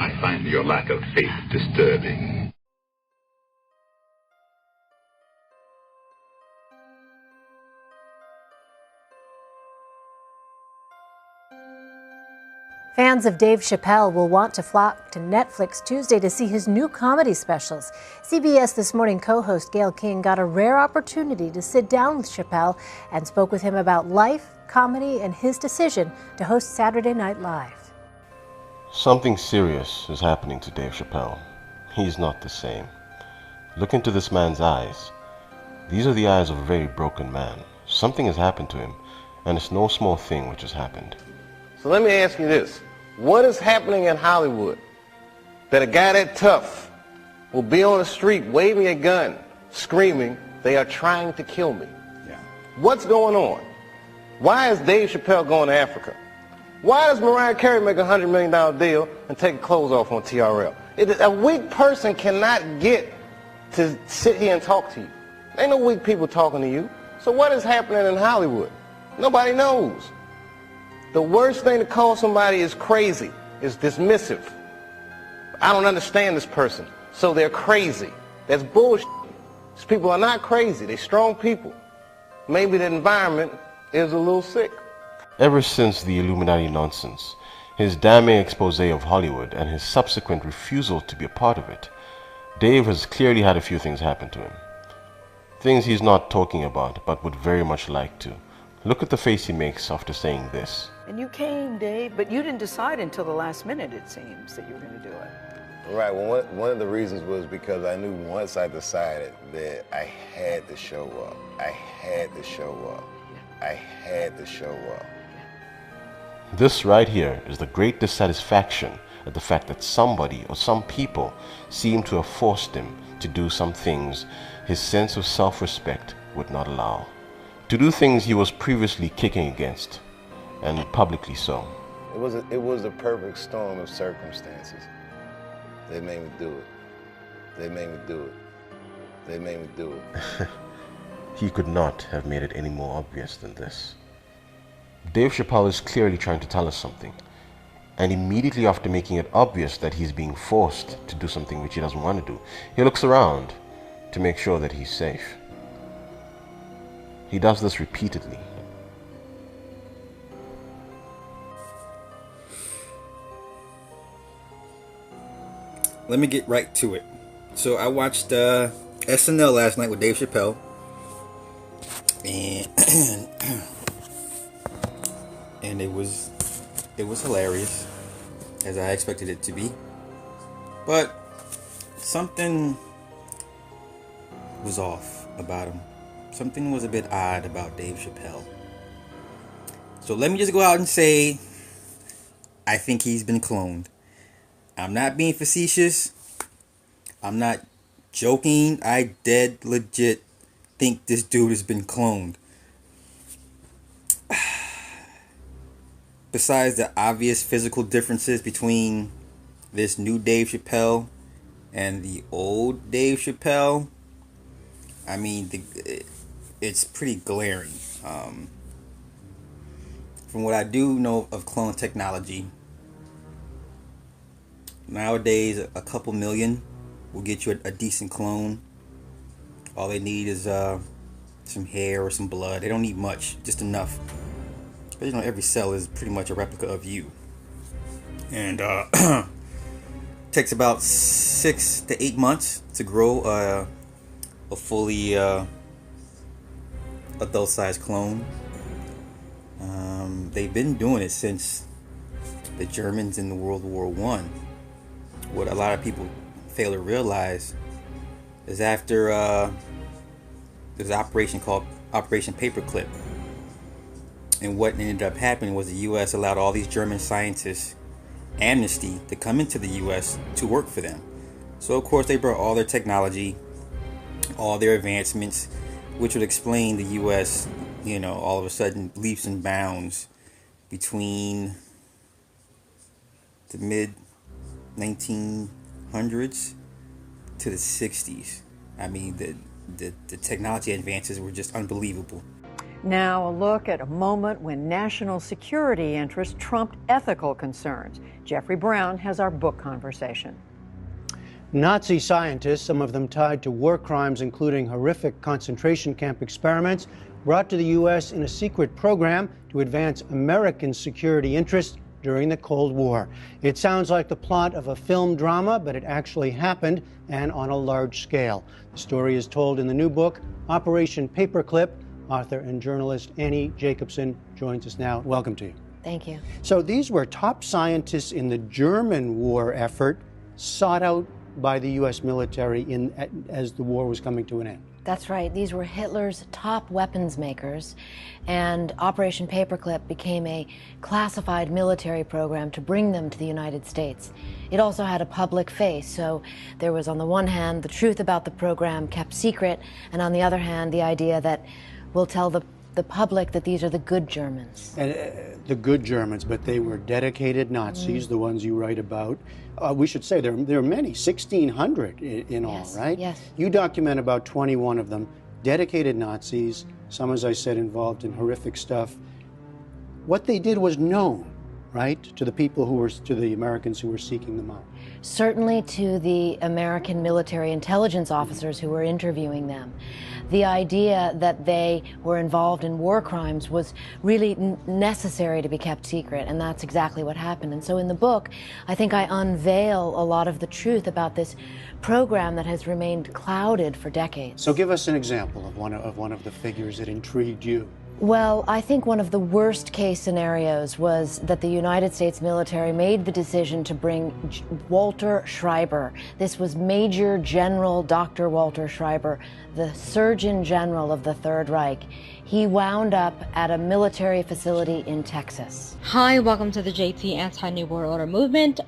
I find your lack of faith disturbing. Fans of Dave Chappelle will want to flock to Netflix Tuesday to see his new comedy specials. CBS This Morning co-host Gayle King got a rare opportunity to sit down with Chappelle and spoke with him about life, comedy, and his decision to host Saturday Night Live. Something serious is happening to Dave Chappelle. He's not the same. Look into this man's eyes. These are the eyes of a very broken man. Something has happened to him, and it's no small thing which has happened. So let me ask you this. What is happening in Hollywood that a guy that tough will be on the street waving a gun, screaming, "They are trying to kill me"? Yeah. What's going on? Why is Dave Chappelle going to Africa? Why does Mariah Carey make a $100 million deal and take her clothes off on TRL? A weak person cannot get to sit here and talk to you. Ain't no weak people talking to you. So what is happening in Hollywood? Nobody knows. The worst thing to call somebody is crazy, is dismissive. I don't understand this person, so they're crazy. That's bullshit. These people are not crazy. They're strong people. Maybe the environment is a little sick. Ever since the Illuminati nonsense, his damning expose of Hollywood and his subsequent refusal to be a part of it, Dave has clearly had a few things happen to him. Things he's not talking about, but would very much like to. Look at the face he makes after saying this. And you came, Dave, but you didn't decide until the last minute, it seems, that you were going to do it. Right. Well, one of the reasons was because I knew once I decided that I had to show up. I had to show up. I had to show up. This right here is the great dissatisfaction at the fact that somebody or some people seem to have forced him to do some things his sense of self-respect would not allow. To do things he was previously kicking against, and publicly so. It was a perfect storm of circumstances. They made me do it. They made me do it. They made me do it. He could not have made it any more obvious than this. Dave Chappelle is clearly trying to tell us something, and immediately after making it obvious that he's being forced to do something which he doesn't want to do, he looks around to make sure that he's safe. He does this repeatedly. Let me get right to it. So I watched SNL last night with Dave Chappelle, and it was hilarious, as I expected it to be. But something was off about him. Something was a bit odd about Dave Chappelle. So let me just go out and say, I think he's been cloned. I'm not being facetious. I'm not joking. I dead legit think this dude has been cloned. Besides the obvious physical differences between this new Dave Chappelle and the old Dave Chappelle, I mean, it's pretty glaring. From what I do know of clone technology, nowadays a couple million will get you a decent clone. All they need is some hair or some blood. They don't need much, just enough. But you know, every cell is pretty much a replica of you. And takes about 6 to 8 months to grow a fully adult-sized clone. They've been doing it since the Germans in World War I. What a lot of people fail to realize is after there's an operation called Operation Paperclip, and what ended up happening was the U.S. allowed all these German scientists amnesty to come into the U.S. to work for them. So of course they brought all their technology, all their advancements, which would explain the U.S., you know, all of a sudden leaps and bounds between the mid 1900s to the 60s. I mean, the technology advances were just unbelievable. Now, a look at a moment when national security interests trumped ethical concerns. Jeffrey Brown has our book conversation. Nazi scientists, some of them tied to war crimes, including horrific concentration camp experiments, brought to the U.S. in a secret program to advance American security interests during the Cold War. It sounds like the plot of a film drama, but it actually happened, and on a large scale. The story is told in the new book, Operation Paperclip. Author and journalist Annie Jacobson joins us now. Welcome to you. Thank you. So these were top scientists in the German war effort, sought out by the U.S. military as the war was coming to an end. That's right. These were Hitler's top weapons makers, and Operation Paperclip became a classified military program to bring them to the United States. It also had a public face, so there was, on the one hand, the truth about the program kept secret, and on the other hand, the idea that we'll tell the public that these are the good Germans. And the good Germans, but they were dedicated Nazis, the ones you write about. We should say there are many, 1,600 in all, right? Yes. You document about 21 of them, dedicated Nazis, some, as I said, involved in horrific stuff. What they did was known, right, to the people to the Americans who were seeking them out. Certainly to the American military intelligence officers who were interviewing them. The idea that they were involved in war crimes was really necessary to be kept secret, and that's exactly what happened. And so in the book, I think I unveil a lot of the truth about this program that has remained clouded for decades. So give us an example of one of the figures that intrigued you. Well, I think one of the worst case scenarios was that the United States military made the decision to bring Walter Schreiber. This was Major General Dr. Walter Schreiber, the Surgeon General of the Third Reich. He wound up at a military facility in Texas. Hi, welcome to the JT Anti-New World Order movement.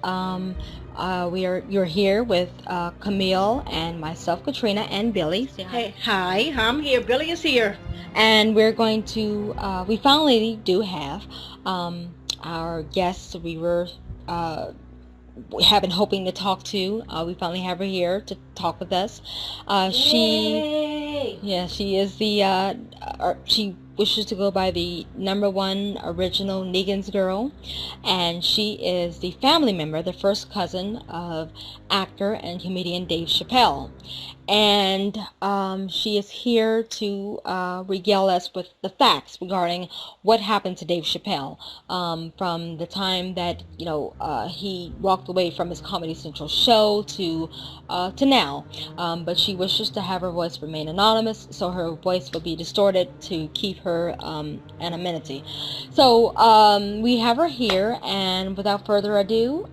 You're here with Camille and myself, Katrina, and Billy. Hey, hi, I'm here. Billy is here. And we're going to, we finally do have our guests we have been hoping to talk to. We finally have her here to talk with us. She is she wishes to go by the #1 original Negan's Girl, and she is the family member, the first cousin of actor and comedian Dave Chappell. And she is here to regale us with the facts regarding what happened to Dave Chappelle from the time that he walked away from his Comedy Central show to now. But she wishes to have her voice remain anonymous, so her voice will be distorted to keep her anonymity. So we have her here, and without further ado,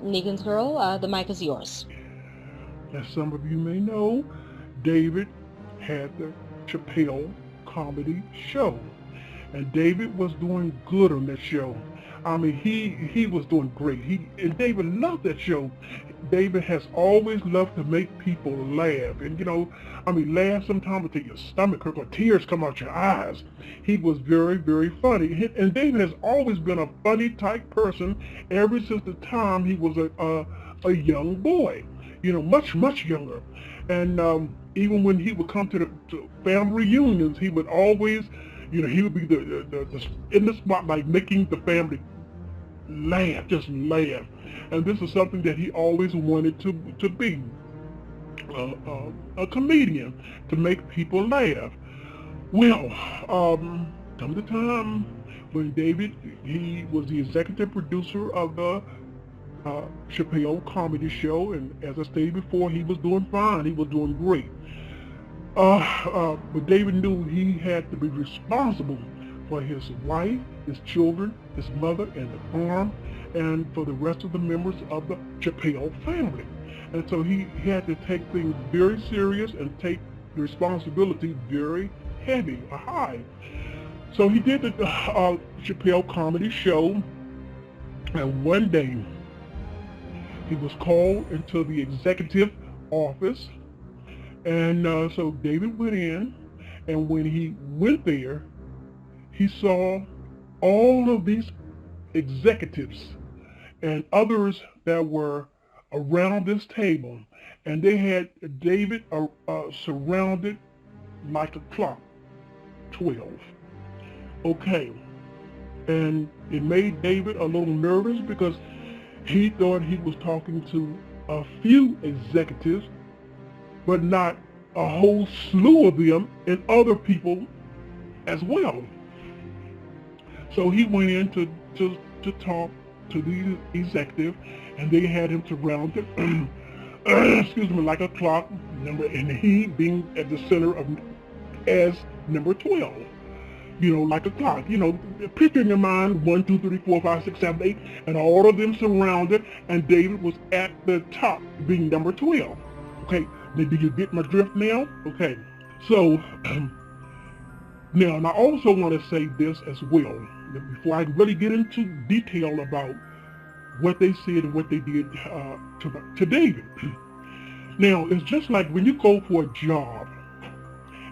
Negan's Girl, the mic is yours. As some of you may know, David had the Chappell comedy show. And David was doing good on that show. I mean, he was doing great. And David loved that show. David has always loved to make people laugh. And, laugh sometimes until your stomach hurts or tears come out your eyes. He was very, very funny. And David has always been a funny type person ever since the time he was a young boy. Much, much younger. And even when he would come to family reunions, he would always, he would be the in the spotlight making the family laugh, just laugh. And this is something that he always wanted to be, a comedian, to make people laugh. Well, come the time when David, he was the executive producer of the Chappelle comedy show, and as I stated before, he was doing fine. He was doing great. But David knew he had to be responsible for his wife, his children, his mother, and the farm, and for the rest of the members of the Chappelle family. And so he had to take things very serious and take the responsibility very heavy or high. So he did the Chappelle comedy show, and one day he was called into the executive office, and so David went in, and when he went there, he saw all of these executives and others that were around this table, and they had David surrounded like a clock. 12. Okay. And it made David a little nervous because he thought he was talking to a few executives, but not a whole slew of them and other people as well. So he went in to talk to the executive, and they had him surrounded, excuse me, like a clock, and he being at the center of as number 12. You know, like a clock. You know, picture in your mind 1, 2, 3, 4, 5, 6, 7, 8, and all of them surrounded, and David was at the top, being number 12. Okay, now do you get my drift now? Okay, so now, and I also want to say this as well, before I really get into detail about what they said and what they did to David. Now, it's just like when you go for a job,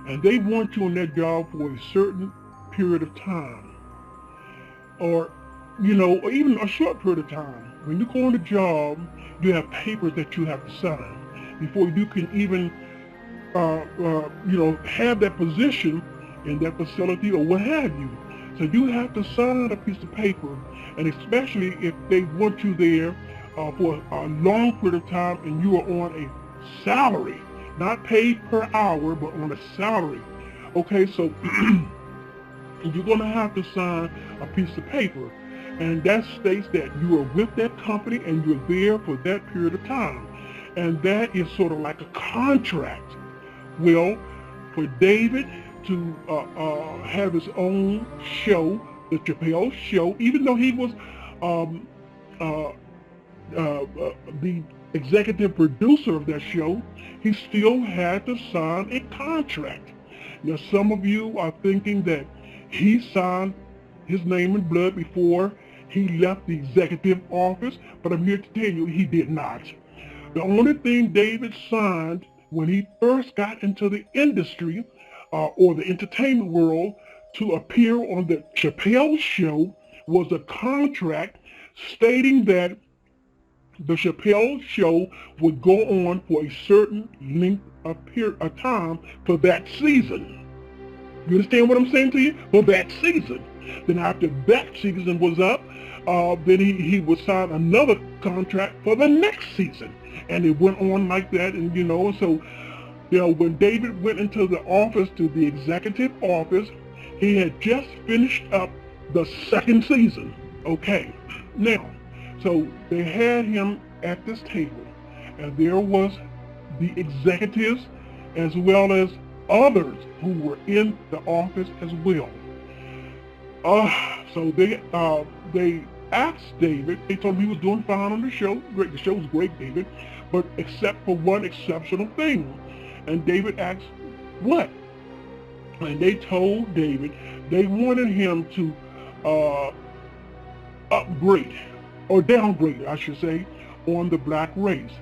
and they want you on that job for a certain period of time, or, you know, or even a short period of time. When you go on the job, you have papers that you have to sign before you can even, you know, have that position in that facility or what have you. So you have to sign a piece of paper, and especially if they want you there for a long period of time and you are on a salary, not paid per hour, but on a salary. Okay, so you're going to have to sign a piece of paper, and that states that you are with that company and you're there for that period of time. And that is sort of like a contract. Well, for David to have his own show, the Chappell Show, even though he was the executive producer of that show, he still had to sign a contract. Now, some of you are thinking that he signed his name in blood before he left the executive office, but I'm here to tell you he did not. The only thing David signed when he first got into the industry or the entertainment world to appear on the Chappell Show was a contract stating that the Chappell Show would go on for a certain length of time for that season. You understand what I'm saying to you? For that season. Then after that season was up, then he would sign another contract for the next season. And it went on like that, and you know, so, you know, when David went into the office, to the executive office, he had just finished up the second season. Okay, now, so they had him at this table, and there was the executives as well as others who were in the office as well. So they asked David, they told him he was doing fine on the show. Great, the show was great, David, but except for one exceptional thing. And David asked, what? And they told David they wanted him to upgrade, or downgrade, I should say, on the black race.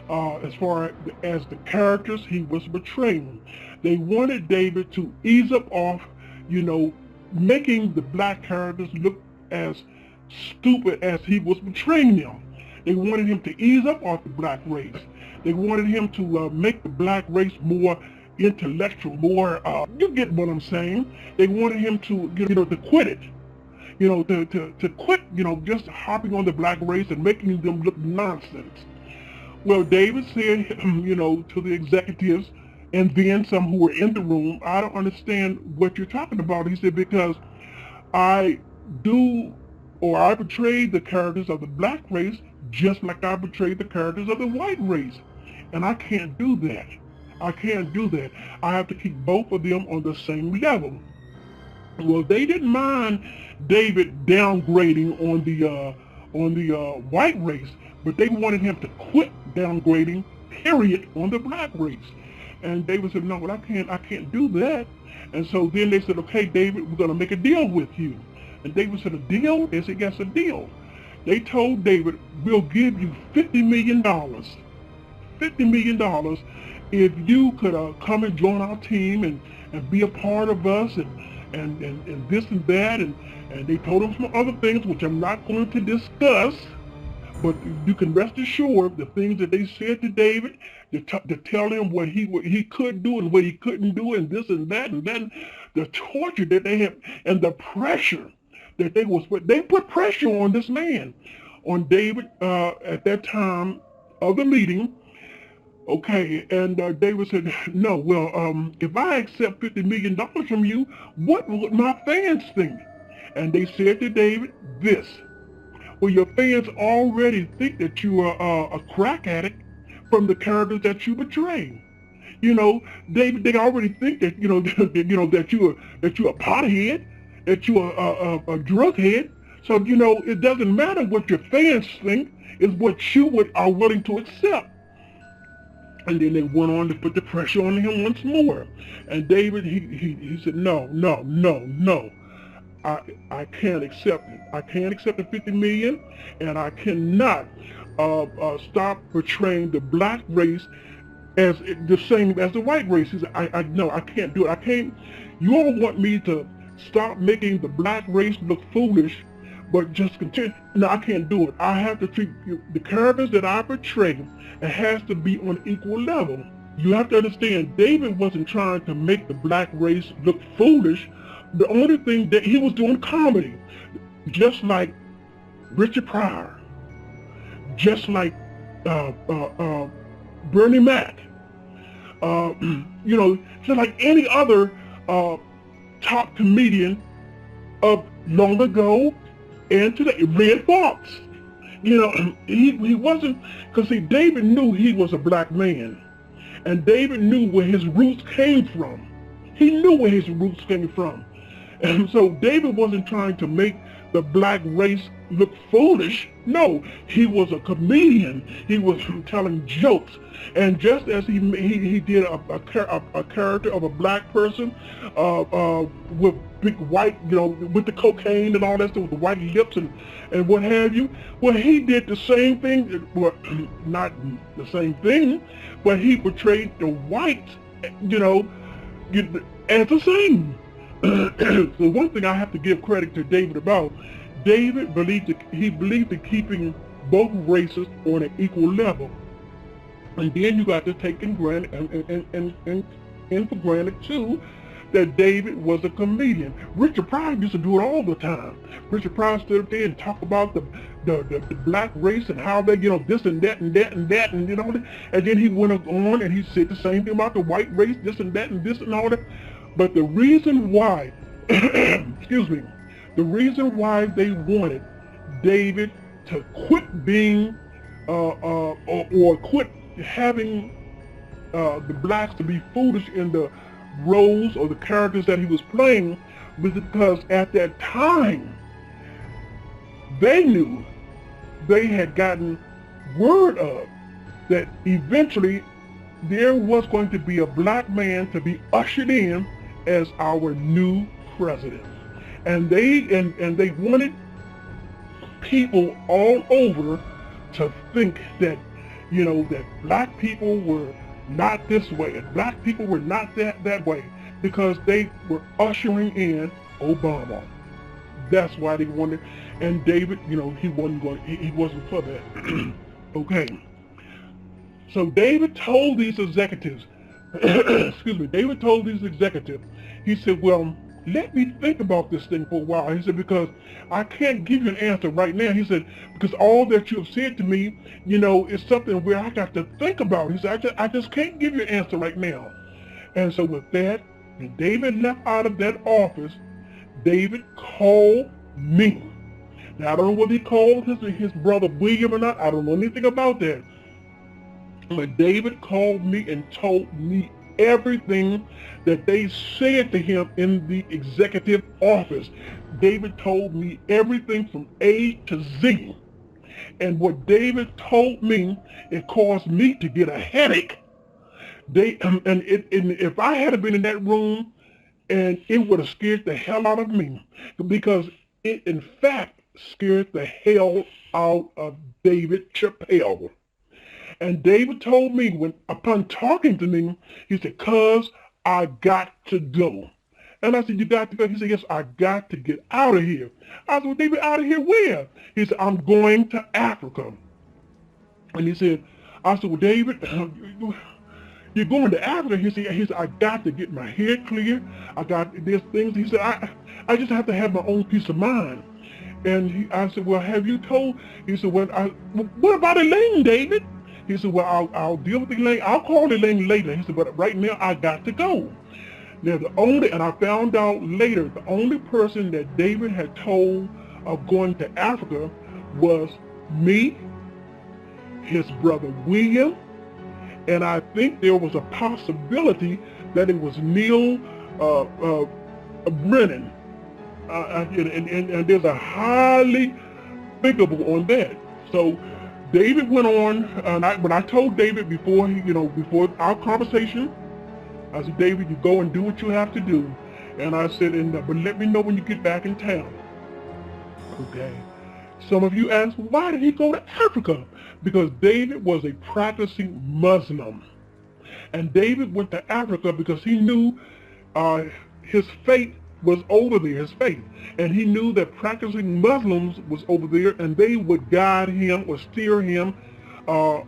As far as the characters he was portraying. They wanted David to ease up off, you know, making the black characters look as stupid as he was portraying them. They wanted him to ease up off the black race. They wanted him to make the black race more intellectual, more, you get what I'm saying. They wanted him to, you know, to quit it. You know, to quit, you know, just hopping on the black race and making them look nonsense. Well, David said, you know, to the executives and then some who were in the room, I don't understand what you're talking about. He said, because I portrayed the characters of the black race just like I portrayed the characters of the white race. And I can't do that. I can't do that. I have to keep both of them on the same level. Well, they didn't mind David downgrading on the white race, but they wanted him to quit downgrading, period, on the black race. And David said, no, well, I can't do that. And so then they said, okay, David, we're going to make a deal with you. And David said, a deal? They said, yes, a deal. They told David, we'll give you $50 million. $50 million if you could come and join our team and be a part of us and this and that. And they told him some other things, which I'm not going to discuss. But you can rest assured the things that they said to David, to tell him what he could do and what he couldn't do, and this and that, the torture that they have, and the pressure that they put pressure on this man, on David at that time of the meeting. Okay, and David said, no, well, if I accept $50 million from you, what would my fans think? And they said to David this: well, your fans already think that you are a crack addict from the characters that you portray. You know, David, they already think that, that you're a pothead, that you're a drug head. So, it doesn't matter what your fans think, it's what you are willing to accept. And then they went on to put the pressure on him once more. And David, he said, no. I can't accept it. I can't accept the $50 million, and I cannot stop portraying the black race as the same as the white race. He said, no, I can't do it. I can't. You all want me to stop making the black race look foolish, but just continue. No, I can't do it. I have to treat the characters that I portray. It has to be on equal level. You have to understand, David wasn't trying to make the black race look foolish. The only thing that he was doing comedy, just like Richard Pryor, just like Bernie Mac, just like any other top comedian of long ago and today. Red Fox, he wasn't, because see, David knew he was a black man, and David knew where his roots came from. He knew where his roots came from. And so David wasn't trying to make the black race look foolish. No, he was a comedian. He was telling jokes. And just as he did a character of a black person with big white, with the cocaine and all that stuff, with the white lips and what have you, well, he did the same thing, well, not the same thing, but he portrayed the whites, as the same. So one thing I have to give credit to David about, David believed in keeping both races on an equal level. And then you got to take in for granted too that David was a comedian. Richard Pryor used to do it all the time. Richard Pryor stood up there and talked about the black race and how they, this and that and that and that and and then he went on and he said the same thing about the white race, this and that and this and all that. But the reason why, the reason why they wanted David to quit being, or quit having the blacks to be foolish in the roles or the characters that he was playing, was because at that time, they knew, they had gotten word of, that eventually there was going to be a black man to be ushered in as our new president. And they wanted people all over to think that, that black people were not this way and black people were not that way, because they were ushering in Obama. That's why they wanted, and David, he wasn't for that. Okay. So David told these executives, David told these executives, he said, well, let me think about this thing for a while. He said, because I can't give you an answer right now. He said, because all that you have said to me, is something where I got to think about. He said, I just can't give you an answer right now. And so with that, when David left out of that office, David called me. Now, I don't know whether he called his brother William or not. I don't know anything about that. But David called me and told me everything that they said to him in the executive office. David told me everything from A to Z. And what David told me, it caused me to get a headache. If I had been in that room, and it would have scared the hell out of me, because it in fact scared the hell out of David Chappell. And David told me, upon talking to me, he said, cuz I got to go. And I said, you got to go? He said, yes, I got to get out of here. I said, well, David, out of here where? He said, I'm going to Africa. And he said, I said, well, David, you're going to Africa. He said, I got to get my head clear. I got these things. He said, I just have to have my own peace of mind. And I said, well, have you told? He said, well, what about Elaine, David? He said, well, I'll deal with Elaine. I'll call Elaine later. He said, but right now I got to go. Now and I found out later, the only person that David had told of going to Africa was me, his brother William, and I think there was a possibility that it was Neil Brennan. And there's a highly thinkable on that. So David went on, and when I told David before before our conversation, I said, David, you go and do what you have to do. And I said, but let me know when you get back in town. Okay. Some of you asked, why did he go to Africa? Because David was a practicing Muslim. And David went to Africa because he knew his fate was over there, his faith. And he knew that practicing Muslims was over there, and they would guide him or steer him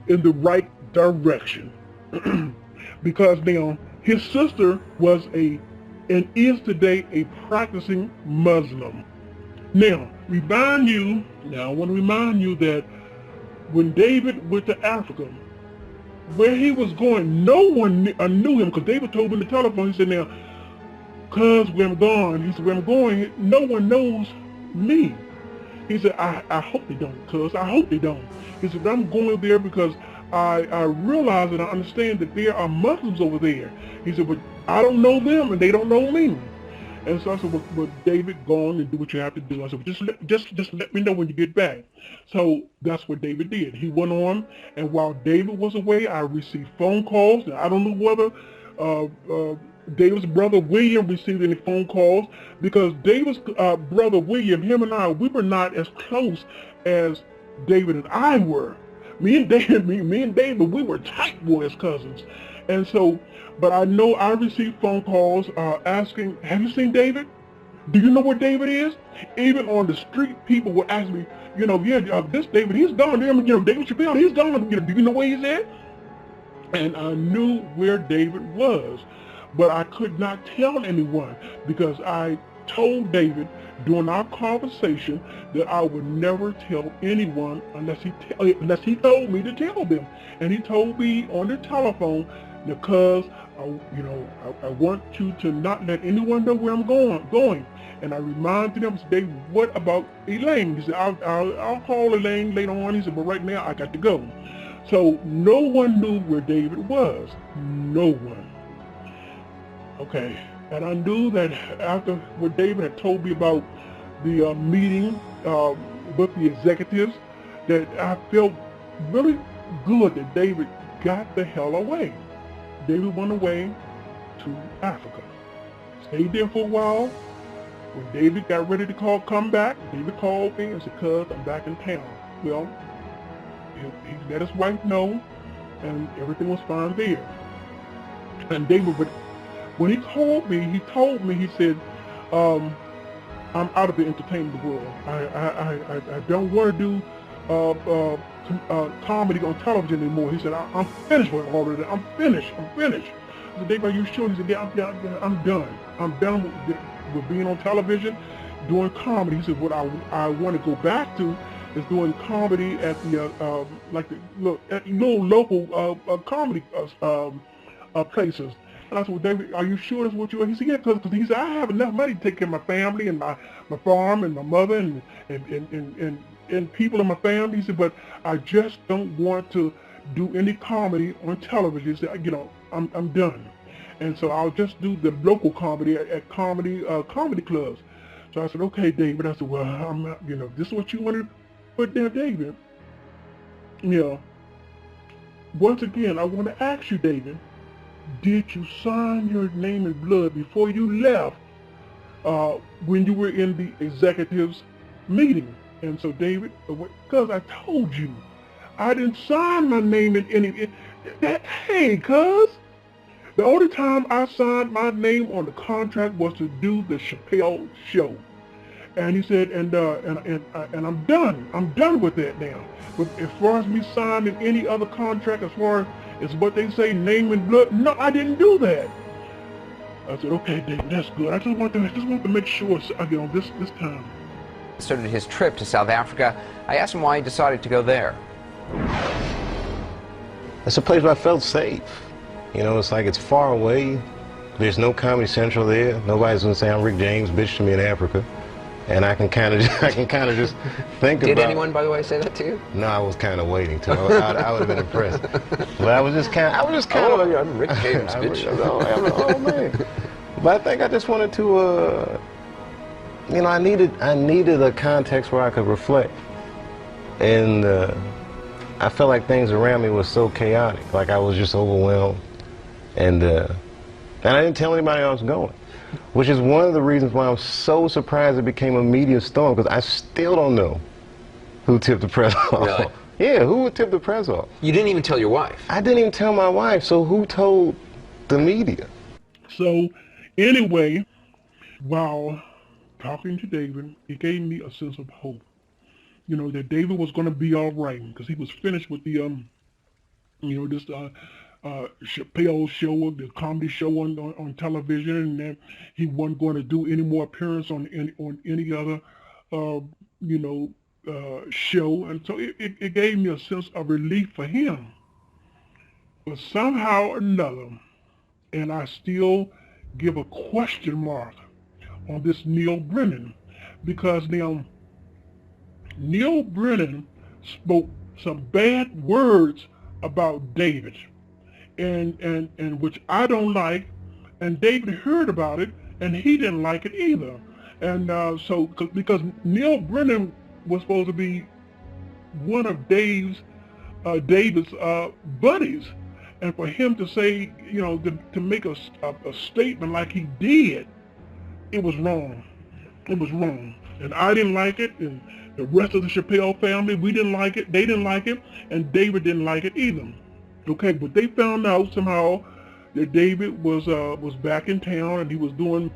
in the right direction. Because now, his sister was and is today a practicing Muslim. Now, I want to remind you that when David went to Africa, where he was going, no one knew him, because David told him on the telephone, he said, now, cuz where I'm going, he said, where I'm going, no one knows me. He said, I hope they don't, cuz, I hope they don't. He said, I'm going there because I realize and I understand that there are Muslims over there. He said, but I don't know them and they don't know me. And so I said, well David, go on and do what you have to do. I said, well, just let me know when you get back. So that's what David did. He went on, and while David was away, I received phone calls. And I don't know whether David's brother William received any phone calls, because David's brother William, him and I, we were not as close as David and I were. Me and David, we were tight boys, cousins. And so, but I know I received phone calls asking, have you seen David? Do you know where David is? Even on the street, people would ask me, this David, he's gone. David Chappell, he's gone. Do you know where he's at? And I knew where David was, but I could not tell anyone, because I told David during our conversation that I would never tell anyone unless he told me to tell them. And he told me on the telephone, because I want you to not let anyone know where I'm going. And I reminded him, Dave, what about Elaine? He said, I'll call Elaine later on. He said, but right now I got to go. So no one knew where David was. No one. Okay. And I knew that after what David had told me about the meeting with the executives, that I felt really good that David got the hell away. David went away to Africa. Stayed there for a while. When David got ready to come back, David called me and said, cuz, I'm back in town. Well, he let his wife know, and everything was fine there. And David, when he called me, he told me, he said, I'm out of the entertainment world. I don't want to do comedy on television anymore. He said, I'm finished with all of that. I'm finished. I said, Dave, are you sure? He said, yeah, I'm done. I'm done with being on television, doing comedy. He said, what I want to go back to is doing comedy at the little local comedy places. And I said, well, David, are you sure that's what you are? He said, yeah, because he said, I have enough money to take care of my family and my farm and my mother and people in my family. He said, but I just don't want to do any comedy on television. He said, I'm done. And so I'll just do the local comedy at comedy clubs. So I said, okay, David. I said, well, I'm not, this is what you want to put there, David. Once again, I want to ask you, David, did you sign your name in blood before you left when you were in the executives meeting? And so David, because I told you, I didn't sign my name in any, hey, cuz, the only time I signed my name on the contract was to do the Chappelle show. And he said, and I'm done. I'm done with that now. But as far as me signing any other contract, as far as what they say, name and blood, no, I didn't do that. I said, okay, David, that's good. I just want to make sure, this time. Started his trip to South Africa. I asked him why he decided to go there. It's a place where I felt safe. You know, it's like it's far away. There's no Comedy Central there. Nobody's gonna say I'm Rick James, bitch to me in Africa. And I can kind of just think about. Did anyone, by the way, say that to you? No, I was kind of waiting to. I would have been impressed. But I was just kind of. Oh, I'm Rick James, bitch. Oh man. But I think I just wanted to. You know, I needed a context where I could reflect, and I felt like things around me was so chaotic. Like I was just overwhelmed, and I didn't tell anybody I was going. Which is one of the reasons why I'm so surprised it became a media storm, because I still don't know who tipped the press off. Really? Yeah, who would tip the press off? You didn't even tell your wife. I didn't even tell my wife, so who told the media? So, anyway, while talking to David, it gave me a sense of hope. You know, that David was going to be all right, because he was finished with the, this Chappelle show, the comedy show on television, and that he wasn't going to do any more appearance on any other, show. And so it gave me a sense of relief for him. But somehow or another, and I still give a question mark on this Neil Brennan, because now Neil Brennan spoke some bad words about David, and which I don't like, and David heard about it, and he didn't like it either. And so, because Neil Brennan was supposed to be one of David's buddies, and for him to say, to make a statement like he did, it was wrong. It was wrong, and I didn't like it, and the rest of the Chappelle family, we didn't like it, they didn't like it, and David didn't like it either. Okay, but they found out somehow that David was back in town, and he was doing,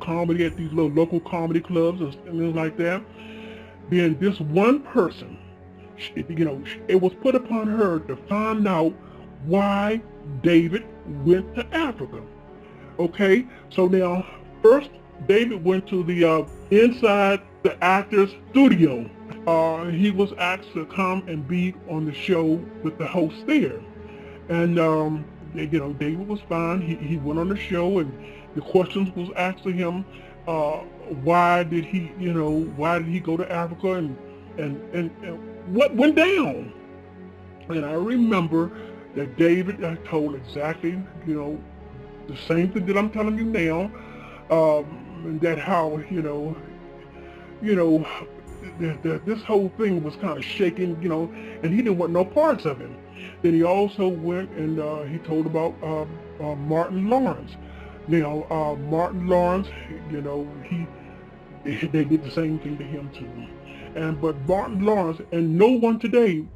comedy at these little local comedy clubs and things like that. Then this one person, it was put upon her to find out why David went to Africa. Okay, so now first David went to the inside the actor's studio. He was asked to come and be on the show with the host there, and David was fine. He went on the show, and the questions was asked to him. Why did he go to Africa, and what went down? And I remember that David told exactly the same thing that I'm telling you now. And that how this whole thing was kind of shaking, and he didn't want no parts of it. Then he also went and he told about Martin Lawrence. Now Martin Lawrence, they did the same thing to him too. But Martin Lawrence, and no one today,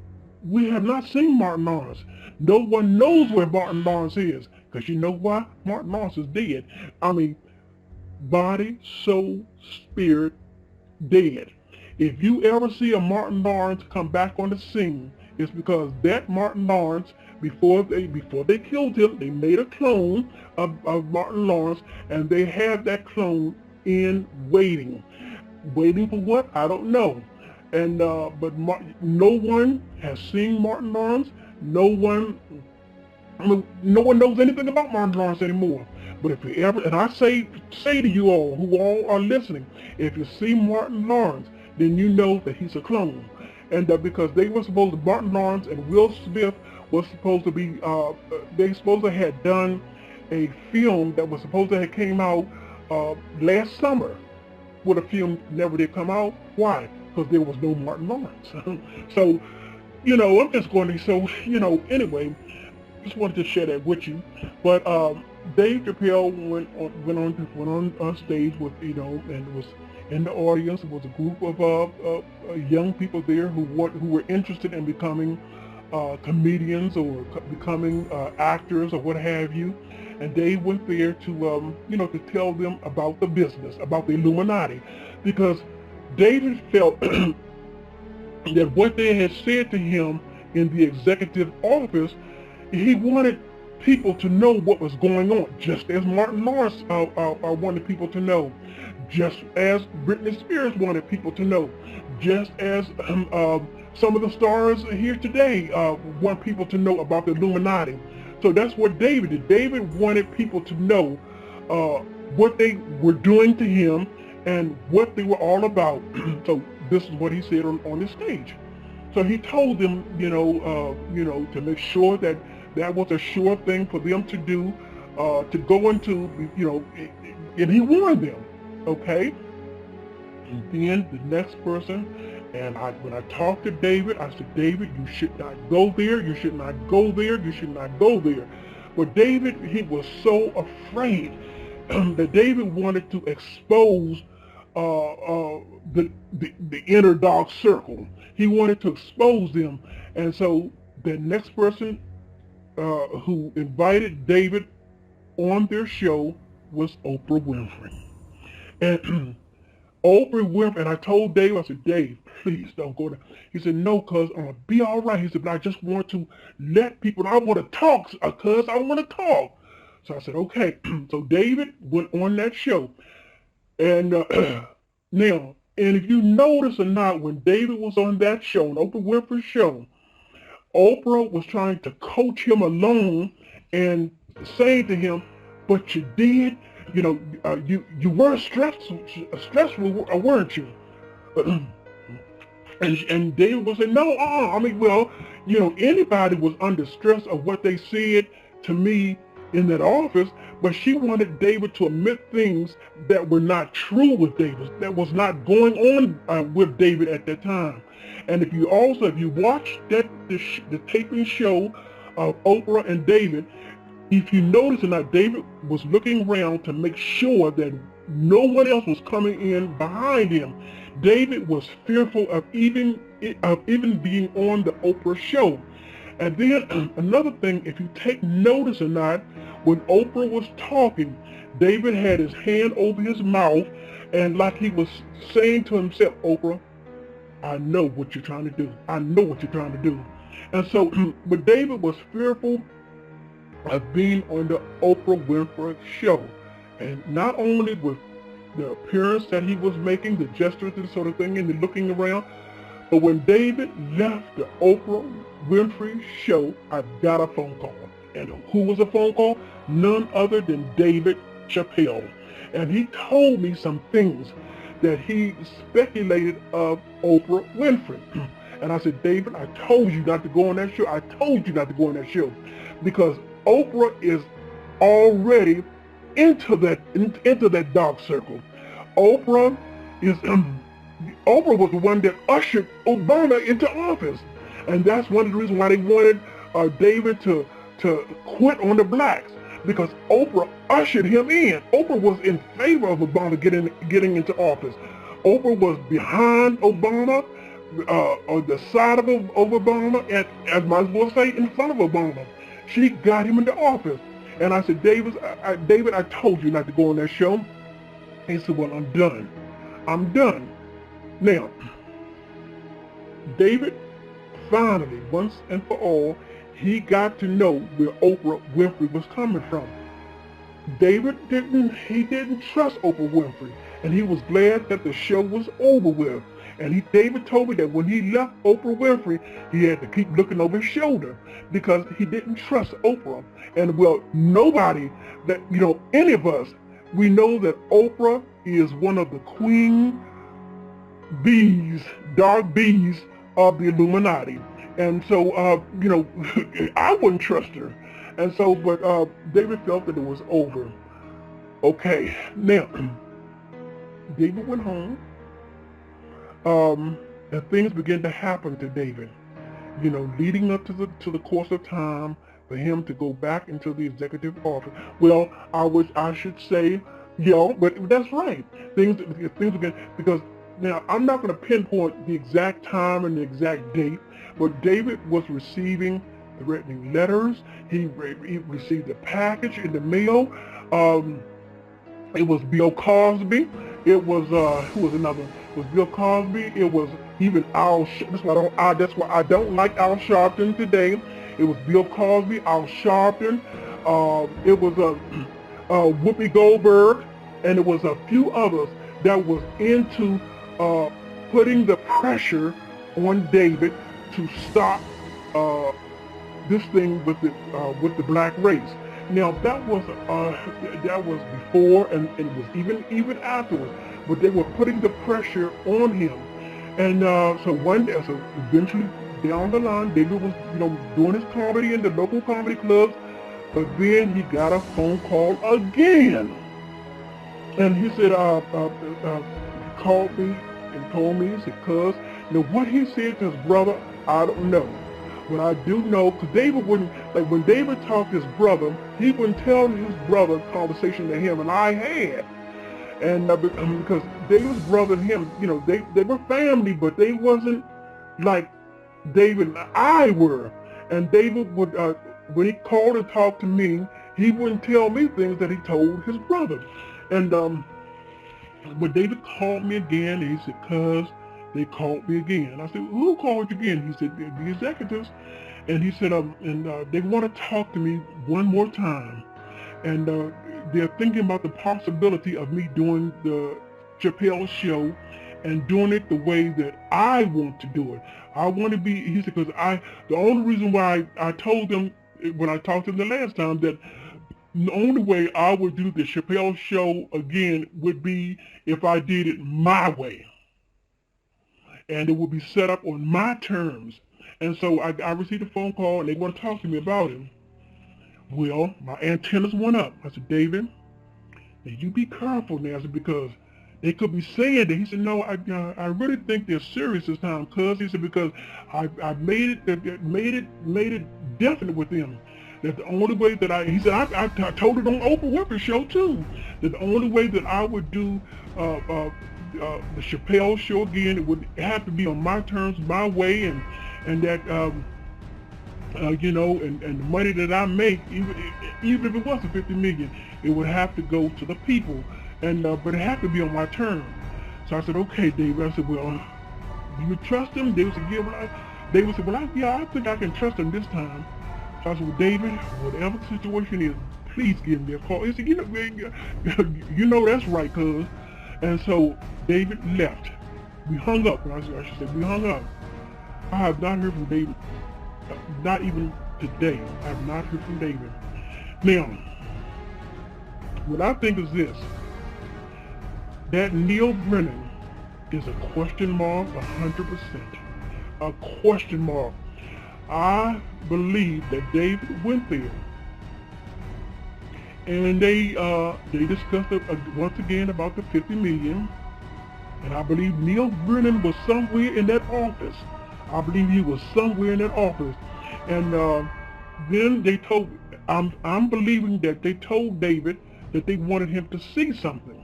we have not seen Martin Lawrence. No one knows where Martin Lawrence is, because you know why? Martin Lawrence is dead. I mean, body, soul, spirit, dead. If you ever see a Martin Lawrence come back on the scene, it's because that Martin Lawrence, before they killed him, they made a clone of Martin Lawrence, and they had that clone in waiting. Waiting for what? I don't know. And but no one has seen Martin Lawrence. No one knows anything about Martin Lawrence anymore. But if you ever, and I say to you all who all are listening, if you see Martin Lawrence, then you know that he's a clone. And because they were supposed to, Martin Lawrence and Will Smith was supposed to be, they supposed to have done a film that was supposed to have came out last summer. But the film never did come out. Why? Because there was no Martin Lawrence. So, I'm just going to, anyway, just wanted to share that with you. But Dave Chappell went on stage with, and was in the audience. It was a group of young people there who were interested in becoming comedians or becoming actors or what have you. And Dave went there to, to tell them about the business, about the Illuminati, because David felt that what they had said to him in the executive office, he wanted people to know what was going on, just as Martin Lawrence wanted people to know, just as Britney Spears wanted people to know, just as some of the stars here today want people to know about the Illuminati. So that's what David did. David wanted people to know what they were doing to him and what they were all about. So this is what he said on the stage. So he told them, to make sure that that was a sure thing for them to do, to go into, and he warned them, okay? And then the next person, and when I talked to David, I said, David, you should not go there, you should not go there, you should not go there. But David, he was so afraid that David wanted to expose the inner dark circle. He wanted to expose them. And so the next person who invited David on their show was Oprah Winfrey. And Oprah Winfrey, and I told Dave, I said, Dave, please don't go there. He said, no, cuz I'm going to be all right. He said, but I just want to let people, I want to talk, cuz I want to talk. So I said, okay. So David went on that show. And now, and if you notice or not, when David was on that show, on Oprah Winfrey's show, Oprah was trying to coach him along and saying to him, but you did, you were stressful, weren't you? And David was saying, no, anybody was under stress of what they said to me in that office, but she wanted David to admit things that were not true with David, that was not going on with David at that time. And if you watch the taping show of Oprah and David, if you notice or not, David was looking around to make sure that no one else was coming in behind him. David was fearful of even being on the Oprah show. And then another thing, if you take notice or not, when Oprah was talking, David had his hand over his mouth, and like he was saying to himself, Oprah, I know what you're trying to do. I know what you're trying to do. And so, but David was fearful of being on the Oprah Winfrey show. And not only with the appearance that he was making, the gestures and sort of thing, and the looking around, but when David left the Oprah Winfrey show, I got a phone call. And who was the phone call? None other than Dave Chappell. And he told me some things that he speculated of Oprah Winfrey. And I said, David, I told you not to go on that show. I told you not to go on that show. Because Oprah is already into that dark circle. Oprah was the one that ushered Obama into office. And that's one of the reasons why they wanted David to quit on the blacks, because Oprah ushered him in. Oprah was in favor of Obama getting into office. Oprah was behind Obama, on the side of Obama, and as might as well say, in front of Obama. She got him into office. And I said, David, I told you not to go on that show. He said, well, I'm done. I'm done. Now, David finally, once and for all, he got to know where Oprah Winfrey was coming from. David didn't trust Oprah Winfrey, and he was glad that the show was over with. And David told me that when he left Oprah Winfrey, he had to keep looking over his shoulder because he didn't trust Oprah. And well, nobody that, any of us, we know that Oprah is one of the queen bees, dark bees of the Illuminati. And so, I wouldn't trust her. And so, but David felt that it was over. Okay, now, David went home. And things began to happen to David, leading up to the course of time for him to go back into the executive office. Well, I should say, but that's right. Things began, because now I'm not going to pinpoint the exact time and the exact date, but David was receiving threatening letters. He received a package in the mail. It was Bill Cosby. It was who was another? It was Bill Cosby. It was even Al. That's why I don't like Al Sharpton today. It was Bill Cosby, Al Sharpton. It was Whoopi Goldberg, and it was a few others that was into putting the pressure on David to stop this thing with the black race. Now that was before, and it was even afterwards. But they were putting the pressure on him, and so eventually down the line, David was doing his comedy in the local comedy clubs, but then he got a phone call again, and he said he called me and told me, he said, "Cuz," now what he said to his brother, I don't know. But I do know, because David wouldn't, like when David talked to his brother, he wouldn't tell his brother the conversation that him and I had. And because David's brother and him, they were family, but they wasn't like David and I were. And David would, when he called and talked to me, he wouldn't tell me things that he told his brother. And when David called me again, he said, "Cuz, they called me again." And I said, "Who called you again?" He said, "The executives." And he said, they want to talk to me one more time. And they're thinking about the possibility of me doing the Chappelle show and doing it the way that I want to do it. I want to be, he said, because the only reason why I told them when I talked to them the last time that the only way I would do the Chappelle show again would be if I did it my way. And it would be set up on my terms. And so I received a phone call and they want to talk to me about it. Well, my antennas went up. I said, "David, now you be careful now," I said, because they could be saying that. He said, "No, I really think they're serious this time, cuz." He said, because I made it definite with them that the only way that he said, I told it on Oprah Winfrey show too, that the only way that I would do the Chappelle show again, it would have to be on my terms, my way, and that and the money that I make, even if it wasn't $50 million, it would have to go to the people, and but it had to be on my terms. So I said, "Okay, David." I said, "Well, do you trust him?" David said, "Yeah." David said, "Well, I think I can trust him this time." So I said, "Well, David, whatever the situation is, please give me a call." He said, "You know that's right, cuz." And so David left. We hung up. I should say we hung up. I have not heard from David. Not even today. I have not heard from David. Now, what I think is this. That Neil Brennan is a question mark, 100%. A question mark. I believe that David went there. And they discussed it once again about the $50 million. And I believe Neil Brennan was somewhere in that office. I believe he was somewhere in that office. And then they told, I'm believing that they told David that they wanted him to see something.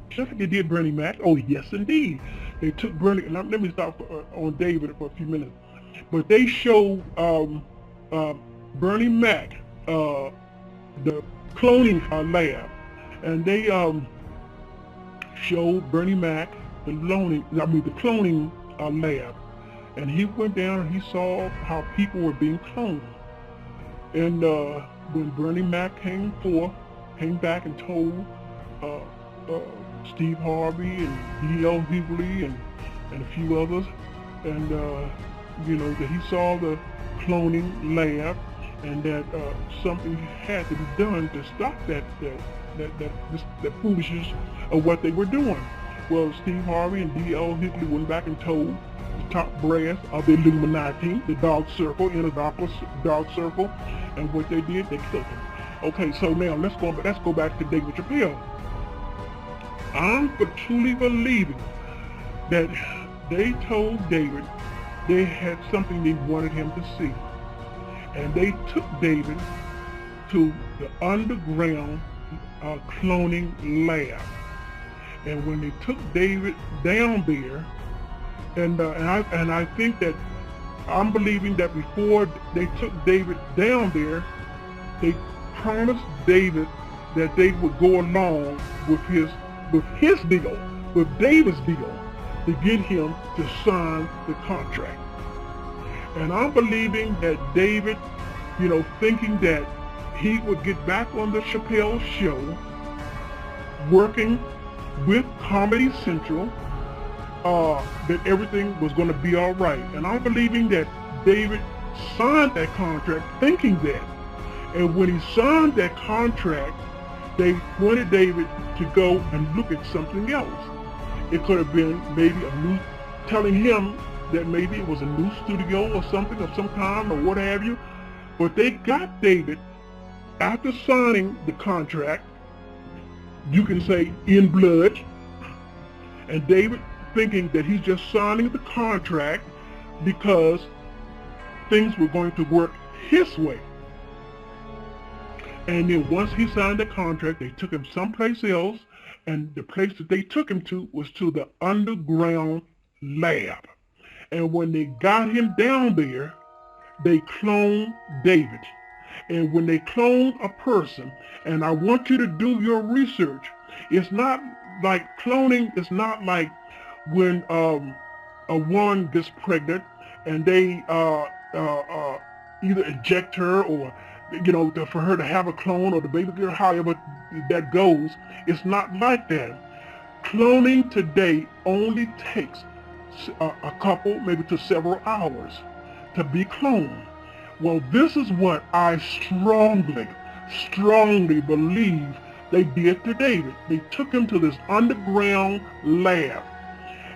Just like they did Bernie Mac. Oh, yes, indeed. They took Bernie, and let me stop on David for a few minutes. But they showed Bernie Mac the cloning lab. And they showed Bernie Mac the cloning lab. And he went down and he saw how people were being cloned. And when Bernie Mac came back and told Steve Harvey and D.L. Hughley and a few others, and that he saw the cloning lab, and that something had to be done to stop that foolishness of what they were doing. Well, Steve Harvey and D.L. Hughley went back and told the top brass of the Illuminati, the Dark Circle, in a dark circle, and what they did, they killed him. Okay, so now let's go back to David Chappelle. I'm truly believing that they told David they had something they wanted him to see, and they took David to the underground cloning lab. And when they took David down there, and I think that I'm believing that before they took David down there, they promised David that they would go along with his deal, with David's deal, to get him to sign the contract. And I'm believing that David, thinking that he would get back on the Chappelle show, working with Comedy Central, that everything was going to be all right. And I'm believing that David signed that contract thinking that. And when he signed that contract, they wanted David to go and look at something else. It could have been maybe telling him that maybe it was a new studio or something of some kind or what have you. But they got David, after signing the contract, you can say in blood, and David thinking that he's just signing the contract because things were going to work his way. And then once he signed the contract, they took him someplace else, and the place that they took him to was to the underground lab. And when they got him down there, they cloned David. And when they clone a person, and I want you to do your research, it's not like cloning, it's not like when a woman gets pregnant and they either eject her or, for her to have a clone or the baby girl, however that goes. It's not like that. Cloning today only takes a couple, maybe to several hours to be cloned. Well, this is what I strongly believe they did to David. They took him to this underground lab.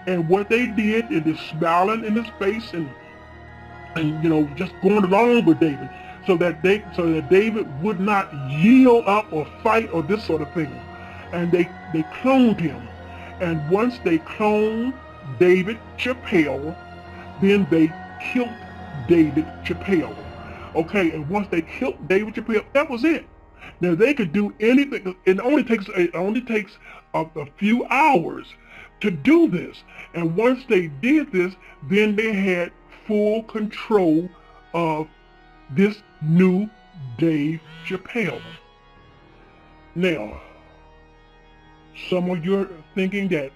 And what they did is smiling in his face and just going along with David so that David would not yield up or fight or this sort of thing. And they cloned him. And once they cloned David Chappell, then they killed David Chappell. Okay, and once they killed David Chappell, that was it. Now they could do anything. It only takes a few hours to do this. And once they did this, then they had full control of this new Dave Chappell. Now, some of you are thinking that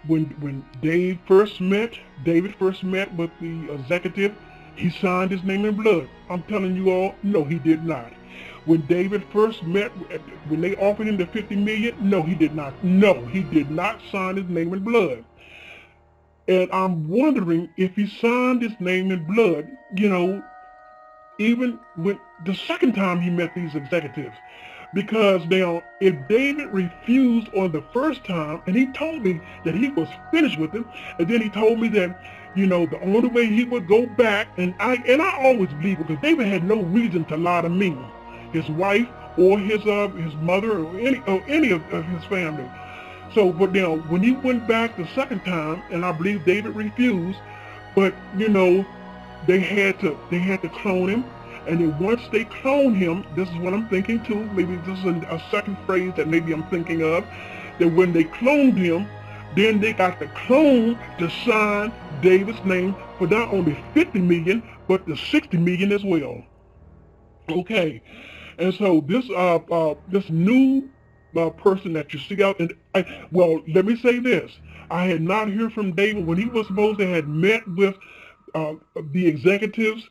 when David first met with the executive, he signed his name in blood. I'm telling you all, no, he did not. When David first met, when they offered him the $50 million, no, he did not. No, he did not sign his name in blood. And I'm wondering if he signed his name in blood, even when the second time he met these executives. Because now, if David refused on the first time, and he told me that he was finished with him, and then he told me that, the only way he would go back, and I always believe it, because David had no reason to lie to me, his wife, or his mother, or any of his family. So, but now, when he went back the second time, and I believe David refused, but they had to clone him. And then once they clone him, this is what I'm thinking too, maybe this is a second phrase that maybe I'm thinking of, that when they cloned him, then they got the clone to sign David's name for not only $50 million, but the $60 million as well. Okay, and so this new person that you see out, and let me say this, I had not heard from David when he was supposed to have met with the executives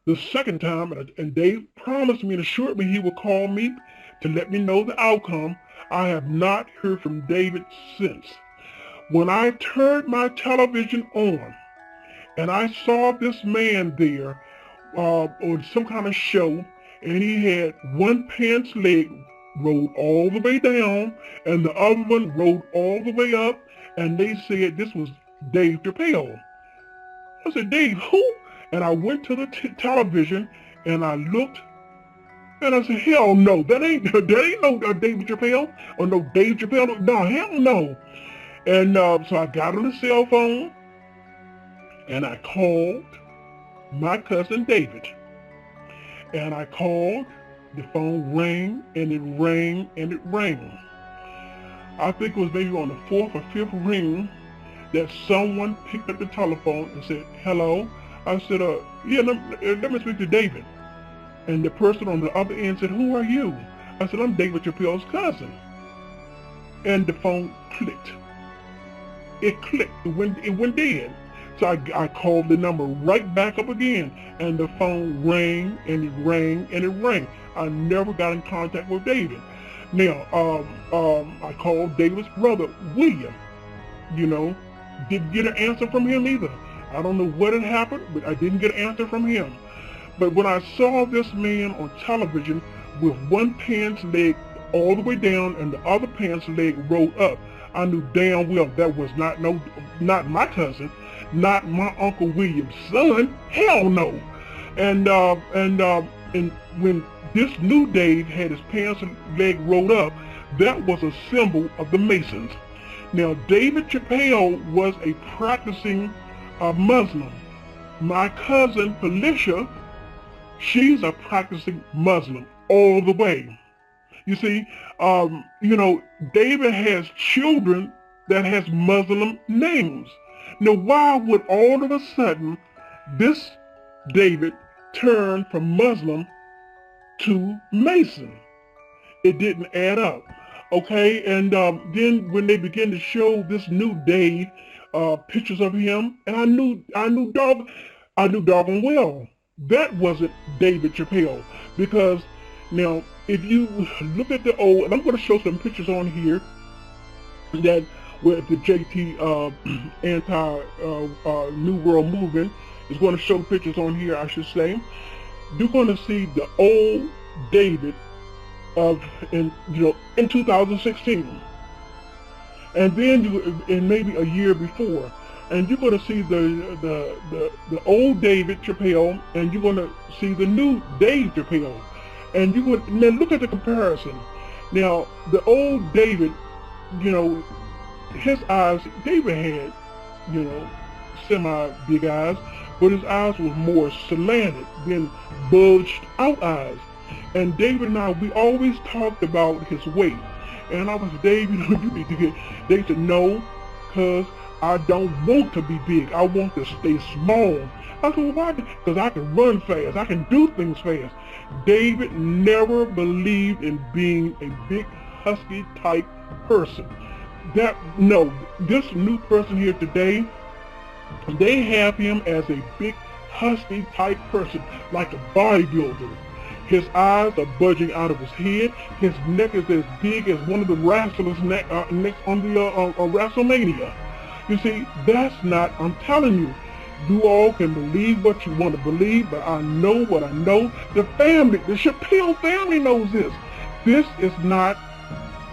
the second time, and Dave promised me and assured me he would call me to let me know the outcome. I have not heard from David since. When I turned my television on and I saw this man there on some kind of show, and he had one pants leg rolled all the way down and the other one rolled all the way up, and they said this was Dave Chappell. I said, Dave, who? And I went to the television and I looked and I said, hell no, that ain't no Dave Chappell or no Dave Chappell. No, hell no. And so I got on the cell phone and I called my cousin David. And I called, the phone rang and it rang and it rang. I think it was maybe on the 4th or 5th ring, that someone picked up the telephone and said, hello. I said, yeah, let me speak to David. And the person on the other end said, who are you? I said, I'm David Chappell's cousin. And the phone clicked. It clicked. It went dead. So I called the number right back up again, and the phone rang and it rang and it rang. I never got in contact with David. Now, I called David's brother, William. You know, didn't get an answer from him either. I don't know what had happened, but I didn't get an answer from him. But when I saw this man on television with one pants leg all the way down and the other pants leg rolled up, I knew damn well that was not my cousin, not my Uncle William's son. Hell no. And when this new Dave had his pants leg rolled up, that was a symbol of the Masons. Now, David Chappell was a practicing Muslim. My cousin Felicia, she's a practicing Muslim all the way. You see, you know, David has children that has Muslim names. Now, why would all of a sudden this David turn from Muslim to Mason? It didn't add up. Okay, and then when they began to show this new Dave pictures of him, and I knew doggone well that wasn't David Chappell, because now if you look at the old, and I'm going to show some pictures on here that where the JT New World Movement is going to show pictures on here, I should say. You're going to see the old David in 2016, and then and maybe a year before, and you're going to see the old David Chappell, and you're going to see the new Dave Chappell, and you would now look at the comparison. Now, the old David, you know, his eyes, David had, you know, semi big eyes, but his eyes were more slanted than bulged out eyes. And David and I, we always talked about his weight. And I was, Dave, you know, you need to get, they said, no, because I don't want to be big. I want to stay small. I said, well, why? Because I can run fast. I can do things fast. David never believed in being a big, husky type person. No, this new person here today, they have him as a big, husky type person, like a bodybuilder. His eyes are budging out of his head. His neck is as big as one of the wrestlers' necks on the WrestleMania. You see, that's not, I'm telling you, you all can believe what you want to believe, but I know what I know. The family, the Chappell family knows this. This is not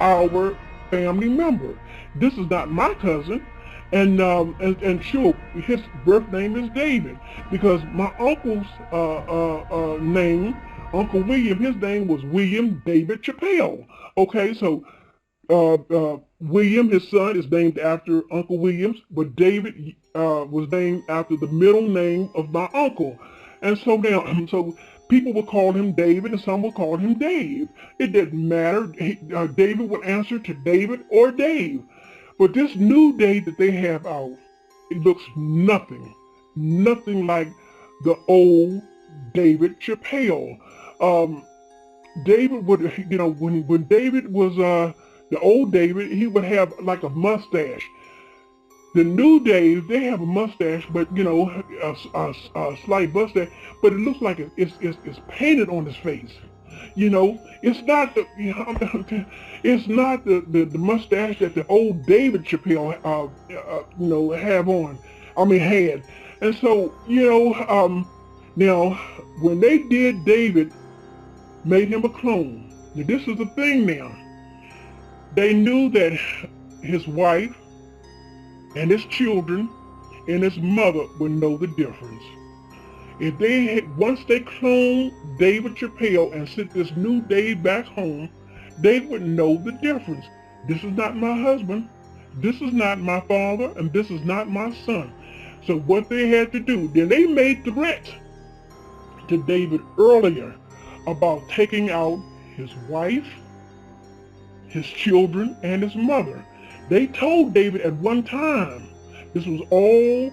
our family member. This is not my cousin. And sure, his birth name is David, because my uncle's name, Uncle William, his name was William David Chappell. Okay, so William, his son, is named after Uncle Williams, but David was named after the middle name of my uncle. And so now, so people would call him David, and some would call him Dave. It didn't matter. David would answer to David or Dave. But this new Dave that they have out, it looks nothing like the old David Chappell. David would, you know, when David was the old David, he would have like a mustache. The new Dave, they have a mustache, but you know, a slight mustache, but it looks like it's painted on his face. You know, it's not the, you know, it's not the mustache that the old David Chappell you know, had. And so, you know, now when they did David, made him a clone. Now, this is the thing now. They knew that his wife and his children and his mother would know the difference. If they had, once they cloned David Chappell and sent this new Dave back home, they would know the difference. This is not my husband, this is not my father, and this is not my son. So what they had to do, then they made threats to David earlier about taking out his wife, his children, and his mother. They told David at one time, this was all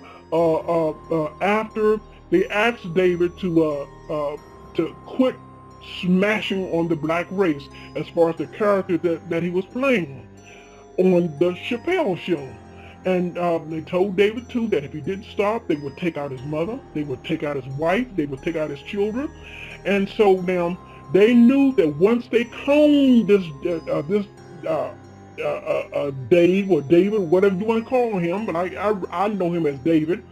after they asked David to quit smashing on the black race as far as the character that he was playing on the Chappelle show. And they told David too that if he didn't stop, they would take out his mother, they would take out his wife, they would take out his children. And so now they knew that once they cloned Dave or David, whatever you want to call him, but I know him as David,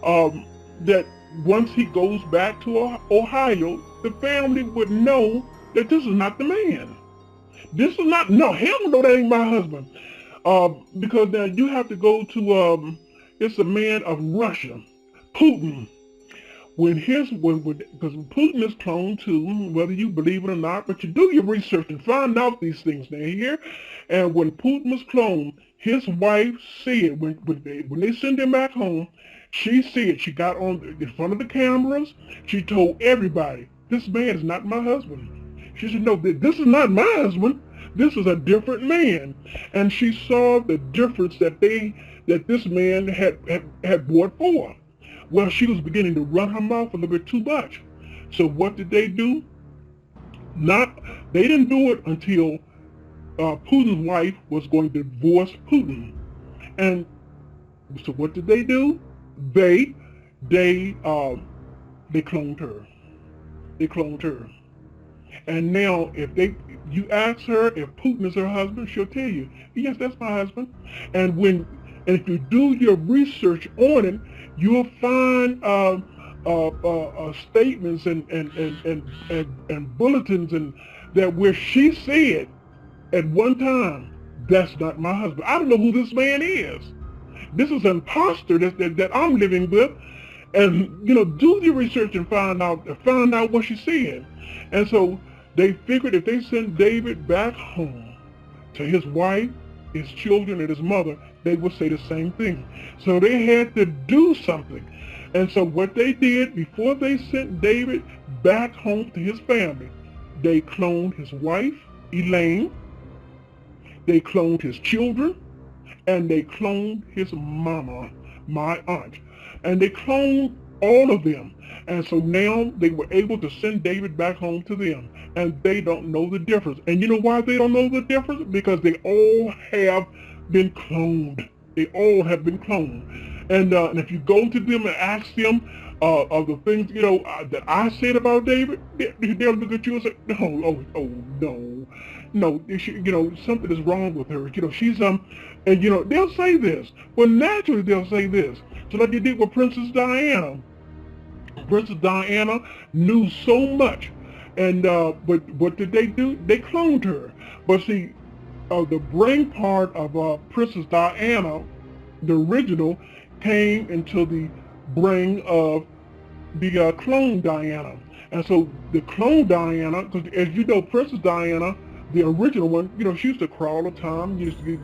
that once he goes back to Ohio, the family would know that this is not the man. This is not, no, hell no, that ain't my husband. Because now you have to go to, it's a man of Russia, Putin. Because Putin is cloned too, whether you believe it or not, but you do your research and find out these things now here. And when Putin was cloned, his wife said, when they send him back home, she said, she got on in front of the cameras, she told everybody, this man is not my husband. She said, no, this is not my husband. This is a different man. And she saw the difference that this man had brought forth. Well, she was beginning to run her mouth a little bit too much. So what did they do? They didn't do it until Putin's wife was going to divorce Putin. And so what did they do? They cloned her. They cloned her. And now if you ask her if Putin is her husband, she'll tell you, yes, that's my husband. And if you do your research on it, you'll find statements and bulletins and that where she said at one time, that's not my husband. I don't know who this man is. This is an imposter that I'm living with. And, do your research and find out what she said. And so they figured if they sent David back home to his wife, his children, and his mother, they would say the same thing. So they had to do something. And so what they did, before they sent David back home to his family, they cloned his wife, Elaine, they cloned his children, and they cloned his mama, my aunt. And they cloned all of them. And so now they were able to send David back home to them. And they don't know the difference. And you know why they don't know the difference? Because they all have been cloned. They all have been cloned. And if you go to them and ask them of the things, that I said about David, they'll look at you and say, no, something is wrong with her. She's, and they'll say this. Well, naturally they'll say this. So like they did with Princess Diana. Princess Diana knew so much. And, but what did they do? They cloned her. But see, the brain part of Princess Diana, the original, came into the brain of the clone Diana. And so the clone Diana, because as you know, Princess Diana, the original one, she used to cry all the time. You used to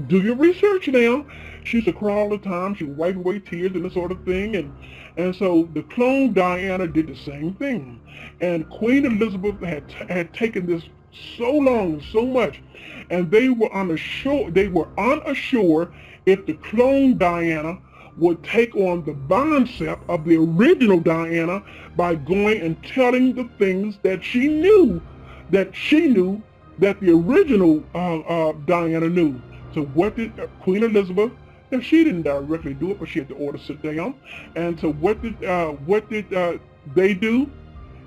do your research now. She used to cry all the time. She would wipe away tears and this sort of thing. And so the clone Diana did the same thing. And Queen Elizabeth had taken this so long, so much, and they were unsure if the clone Diana would take on the concept of the original Diana by going and telling the things that she knew that the original Diana knew. So what did Queen Elizabeth? Now she didn't directly do it, but she had to order sit down. And so what did they do?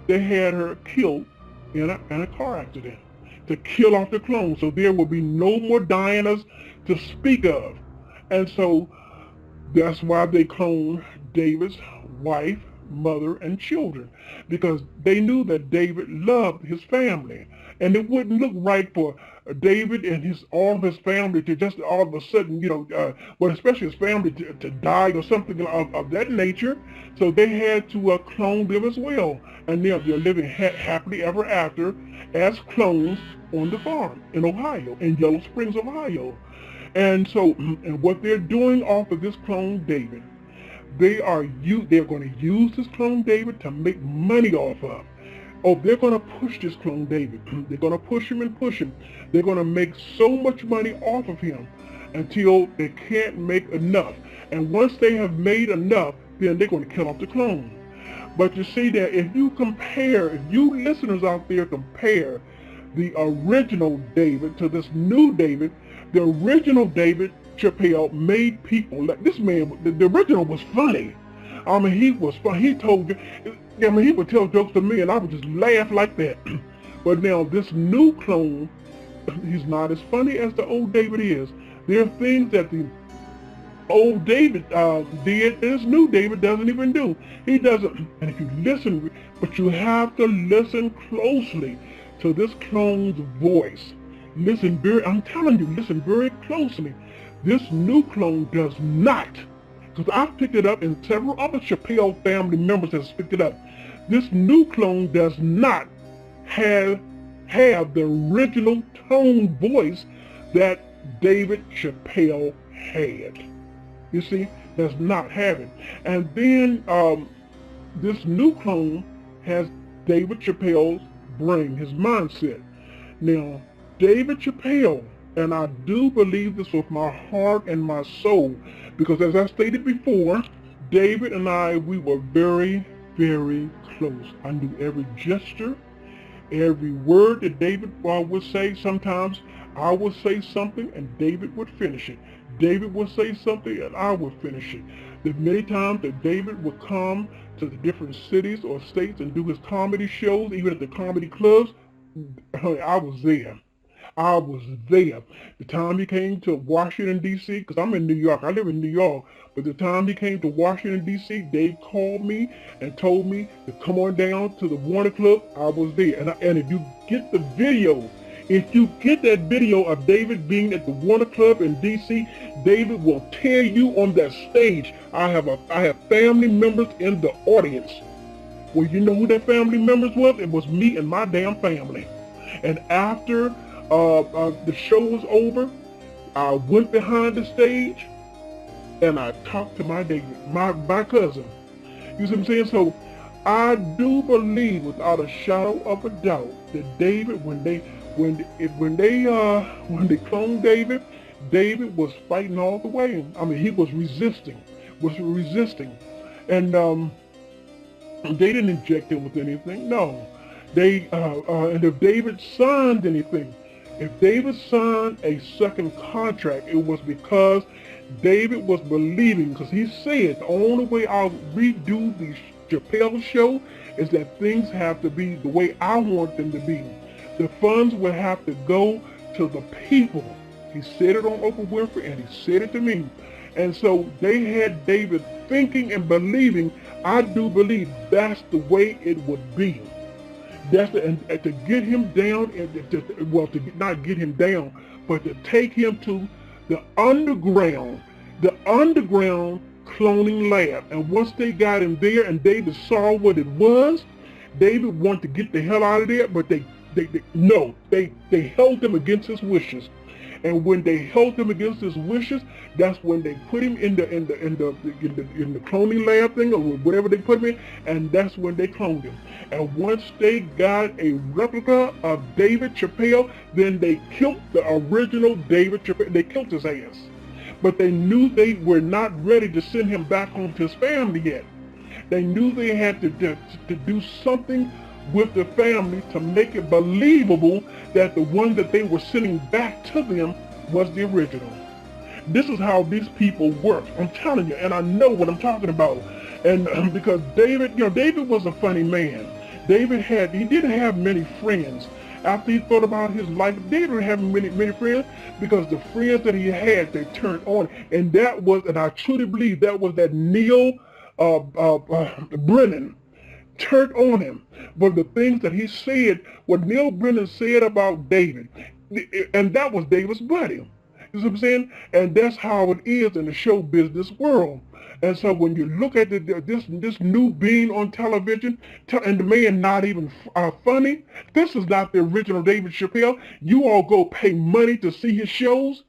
They had her killed in a car accident to kill off the clone. So there will be no more Dianas to speak of. And so that's why they cloned David's wife, mother, and children, because they knew that David loved his family. And it wouldn't look right for David and all of his family to just all of a sudden, but especially his family to die or something of that nature. So they had to clone them as well. And they're living happily ever after as clones on the farm in Ohio, in Yellow Springs, Ohio. And so, and what they're doing off of this clone David, they're going to use this clone David to make money off of. oh, they're going to push this clone David. They're going to push him and push him. They're going to make so much money off of him until they can't make enough. And once they have made enough, then they're going to kill off the clone. But you see that if you listeners out there compare the original David to this new David, the original David Chappell made people like this man. The original was funny. I mean, he was fun. He would tell jokes to me, and I would just laugh like that. But now this new clone, he's not as funny as the old David is. There are things that the old David did, this new David doesn't even do. He doesn't. And if you listen, but you have to listen closely to this clone's voice. Listen I'm telling you, listen very closely. This new clone does not, because I've picked it up and several other Chappell family members have picked it up. This new clone does not have the original tone voice that David Chappell had. You see, does not have it. And then this new clone has David Chappell's brain, his mindset. Now, David Chappell, and I do believe this with my heart and my soul, because as I stated before, David and I, we were very, very close. I knew every gesture, every word that David would say. Sometimes I would say something and David would finish it. David would say something and I would finish it. The many times that David would come to the different cities or states and do his comedy shows, even at the comedy clubs, I was there. I was there. The time he came to Washington, D.C., because I'm in New York. I live in New York. But the time he came to Washington, D.C., Dave called me and told me to come on down to the Warner Club. I was there. And if you get the video, if you get that video of David being at the Warner Club in D.C., David will tell you on that stage, I have family members in the audience. Well, you know who that family members was? It was me and my damn family. And after the show was over, I went behind the stage and I talked to my David, my cousin. You see what I'm saying? So I do believe without a shadow of a doubt that David, when they cloned David, David was fighting all the way. I mean, he was resisting. And they didn't inject him with anything. No. And if David signed anything, if David signed a second contract, it was because David was believing, because he said the only way I'll redo the Chappelle show is that things have to be the way I want them to be. The funds will have to go to the people. He said it on Oprah Winfrey and he said it to me. And so they had David thinking and believing, I do believe that's the way it would be. And to get him down, to not get him down, but to take him to the underground cloning lab. And once they got him there and David saw what it was, David wanted to get the hell out of there, but they held him against his wishes. And when they held him against his wishes, that's when they put him in the cloning lab thing or whatever they put him in, and that's when they cloned him. And once they got a replica of David Chappell, then they killed the original David Chappell. They killed his ass. But they knew they were not ready to send him back home to his family yet. They knew they had to do something with the family to make it believable that the one that they were sending back to them was the original. This is how these people work. I'm telling you, and I know what I'm talking about. And because David was a funny man. David didn't have many friends. After he thought about his life, David didn't have many friends, because the friends that he had, they turned on. And that was, and I truly believe that was that Neil Brennan turned on him. But the things that he said, what Neil Brennan said about David, and that was David's buddy. You see what I'm saying? And that's how it is in the show business world. And so when you look at this new being on television, and the man not even funny, this is not the original David Chappelle. You all go pay money to see his shows,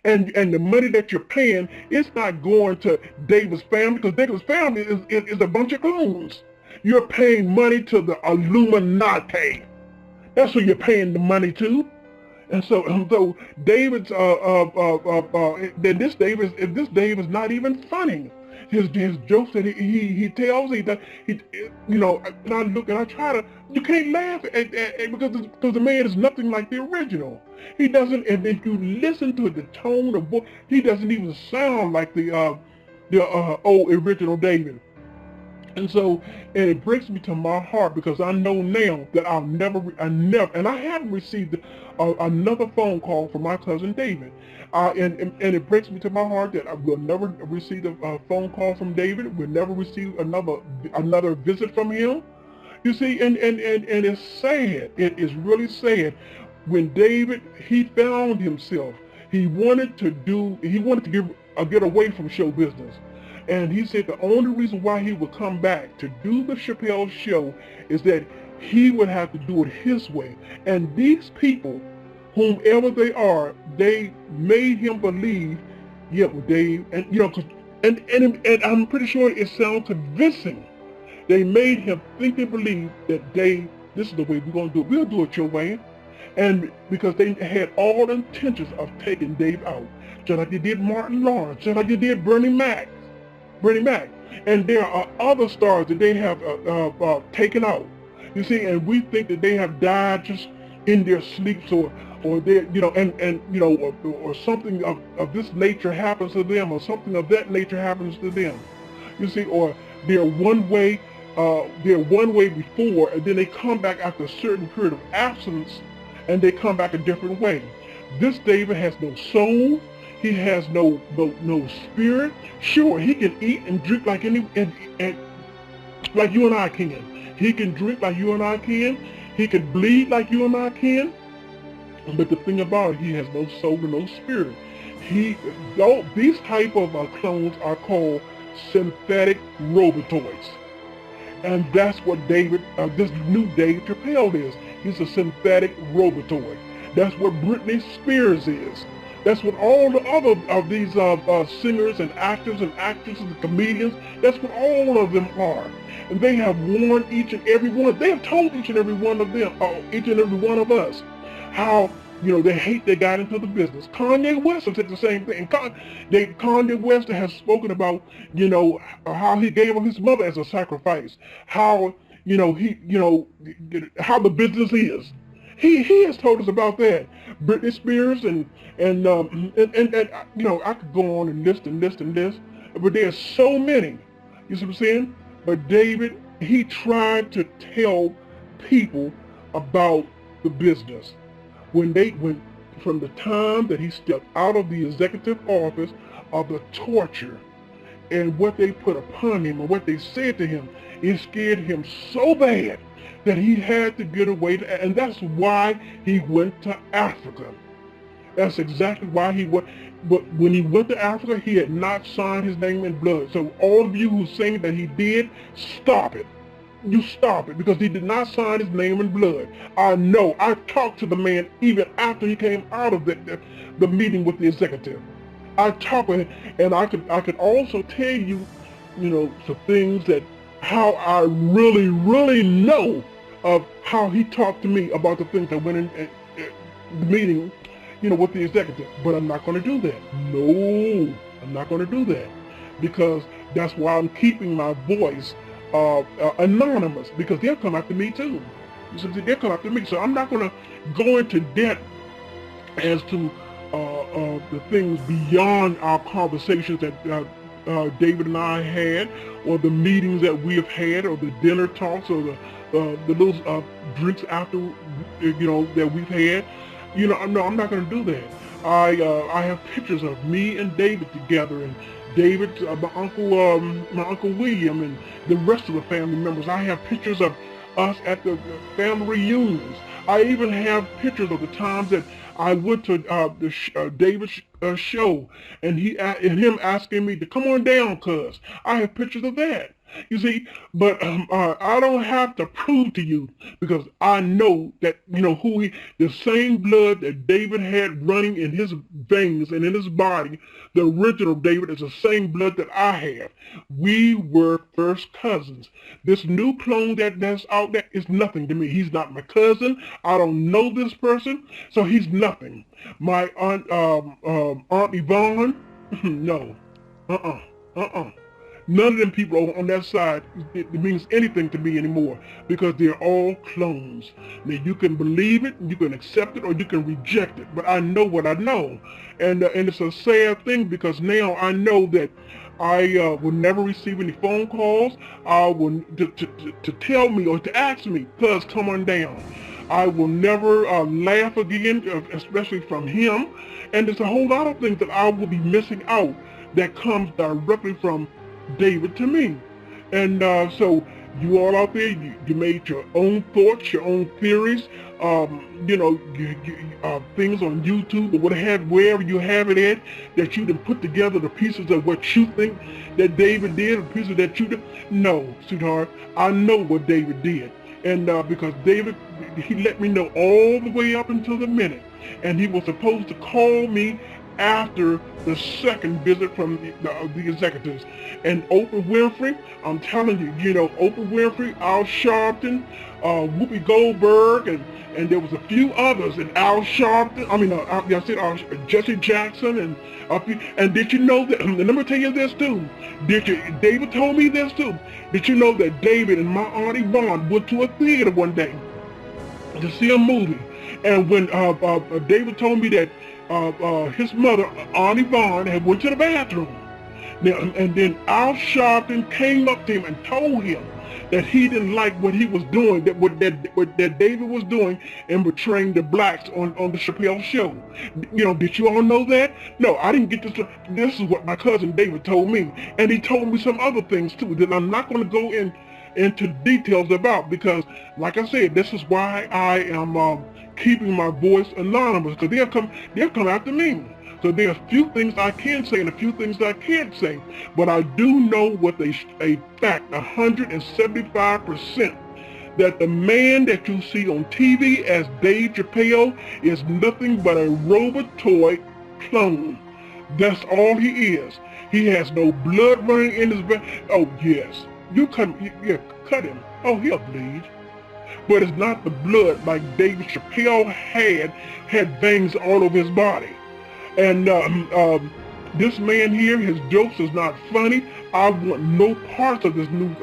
and the money that you're paying, it's not going to David's family, because David's family is a bunch of clones. You're paying money to the Illuminati. That's who you're paying the money to. And so David's then this Dave is not even funny. His jokes that he tells, and I look and I try to, you can't laugh at because the man is nothing like the original. He doesn't, and if you listen to the tone of voice, he doesn't even sound like the old original David. And it breaks me to my heart because I know now that and I haven't received another phone call from my cousin David. And it breaks me to my heart that I will never receive a phone call from David. We'll never receive another visit from him. You see, and it's sad. It is really sad. When David, he found himself, he wanted to get away from show business. And he said the only reason why he would come back to do the Chappelle show is that he would have to do it his way. And these people, whomever they are, they made him believe, yeah, well, Dave, and and I'm pretty sure it sounds convincing. They made him think and believe that Dave, this is the way we're going to do it. We'll do it your way. And because they had all intentions of taking Dave out, just like they did Martin Lawrence, just like they did Bernie Mac. And there are other stars that they have taken out. You see, and we think that they have died just in their sleeps, or they, or something of this nature happens to them, or something of that nature happens to them. You see, or they're one way before, and then they come back after a certain period of absence, and they come back a different way. This David has no soul. He has no spirit. Sure, he can eat and drink like like you and I can. He can drink like you and I can. He can bleed like you and I can. But the thing about it, he has no soul and no spirit. These type of clones are called synthetic robotoids. And that's what this new Dave Chappelle is. He's a synthetic robotoid. That's what Britney Spears is. That's what all the other of these singers and actors and comedians, that's what all of them are. And they have warned each and every one, they have told each and every one of them, each and every one of us, how, they hate they got into the business. Kanye West has said the same thing. Kanye West has spoken about, how he gave up his mother as a sacrifice, how, how the business is. He has told us about that. Britney Spears and I could go on and list, but there's so many. You see what I'm saying? But David, he tried to tell people about the business. When from the time that he stepped out of the executive office, of the torture and what they put upon him and what they said to him, it scared him so bad that he had to get away, and that's why he went to Africa. That's exactly why he went. But when he went to Africa, he had not signed his name in blood. So all of you who saying that he did, stop it. You stop it, because he did not sign his name in blood. I know. I talked to the man even after he came out of the meeting with the executive. I talked with him, and I could also tell you, some things that how I really, really know of how he talked to me about the things that went in the meeting, with the executive. But I'm not going to do that. No, I'm not going to do that, because that's why I'm keeping my voice anonymous, because they'll come after me too. They'll come after me. So I'm not going to go into debt as to the things beyond our conversations that David and I had, or the meetings that we have had, or the dinner talks, or the little drinks after, that we've had. No, I'm not going to do that. I have pictures of me and David together, and David, my uncle William, and the rest of the family members. I have pictures of us at the family reunions. I even have pictures of the times that I went to David's show, and him asking me to come on down, cuz. I have pictures of that. You see, but I don't have to prove to you because I know that, the same blood that David had running in his veins and in his body, the original David is the same blood that I have. We were first cousins. This new clone that's out there is nothing to me. He's not my cousin. I don't know this person, so he's nothing. My Aunt Yvonne, no, None of them people on that side, it means anything to me anymore because they're all clones. Now you can believe it, you can accept it, or you can reject it. But I know what I know, and it's a sad thing because now I know that I will never receive any phone calls. I will to tell me or to ask me, "Cuz, come on down." I will never laugh again, especially from him. And there's a whole lot of things that I will be missing out that comes directly from David to me. And so you all out there, you made your own thoughts, your own theories, things on YouTube or wherever you have it at, that you can put together the pieces of what you think that David did, or pieces that you did. No, sweetheart, I know what David did. And because David, he let me know all the way up until the minute. And he was supposed to call me after the second visit from the executives. And Oprah Winfrey, I'm telling you, Oprah Winfrey, Al Sharpton, Whoopi Goldberg, and there was a few others, and Al Sharpton, Jesse Jackson, and did you know that, and let me tell you this too, David told me this too, did you know that David and my Aunt Yvonne went to a theater one day to see a movie, and when David told me that his mother, Aunt Yvonne, had went to the bathroom. Now, and then Al Sharpton came up to him and told him that he didn't like what he was doing, that David was doing in portraying the blacks on the Chappelle show. Did you all know that? No, I didn't get this. This is what my cousin David told me. And he told me some other things too that I'm not going to go into details about because, like I said, this is why I am keeping my voice anonymous, because they'll come after me. So there's a few things I can say and a few things I can't say, but I do know with a fact, 175%, that the man that you see on TV as Dave Chappell is nothing but a Robotoid clone. That's all he is. He has no blood running in his veins. Oh yes, cut him. Oh, he'll bleed. But it's not the blood like David Chappelle had veins all over his body. And this man here, his jokes is not funny. I want no parts of this new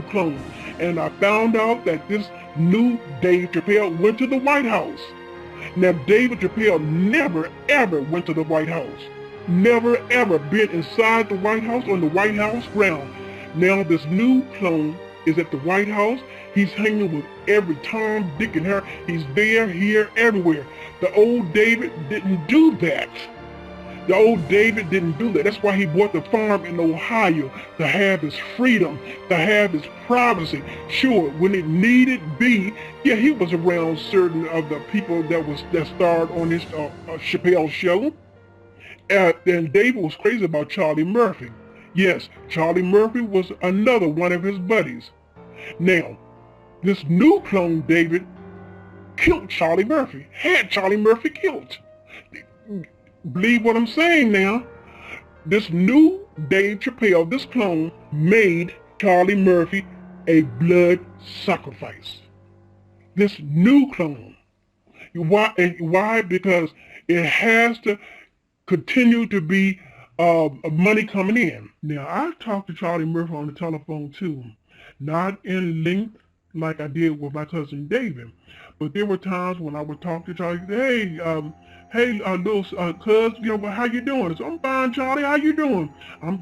clone. And I found out that this new Dave Chappelle went to the White House. Now, David Chappelle never ever went to the White House. Never ever been inside the White House on the White House ground. Now, this new clone is at the White House. He's hanging with every Tom, Dick, and Harry. He's there, here, everywhere. The old David didn't do that. The old David didn't do that. That's why he bought the farm in Ohio, to have his freedom, to have his privacy. Sure, when it needed be, yeah, he was around certain of the people that starred on this Chappelle show. And David was crazy about Charlie Murphy. Yes, Charlie Murphy was another one of his buddies. Now, this new clone David killed Charlie Murphy, had Charlie Murphy killed. Believe what I'm saying now. This new Dave Chappelle, this clone, made Charlie Murphy a blood sacrifice. This new clone. Why? Because it has to continue to be money coming in. Now, I talked to Charlie Murphy on the telephone too. Not in length like I did with my cousin David. But there were times when I would talk to Charlie, little cuz, how you doing? So, I'm fine, Charlie. How you doing? I'm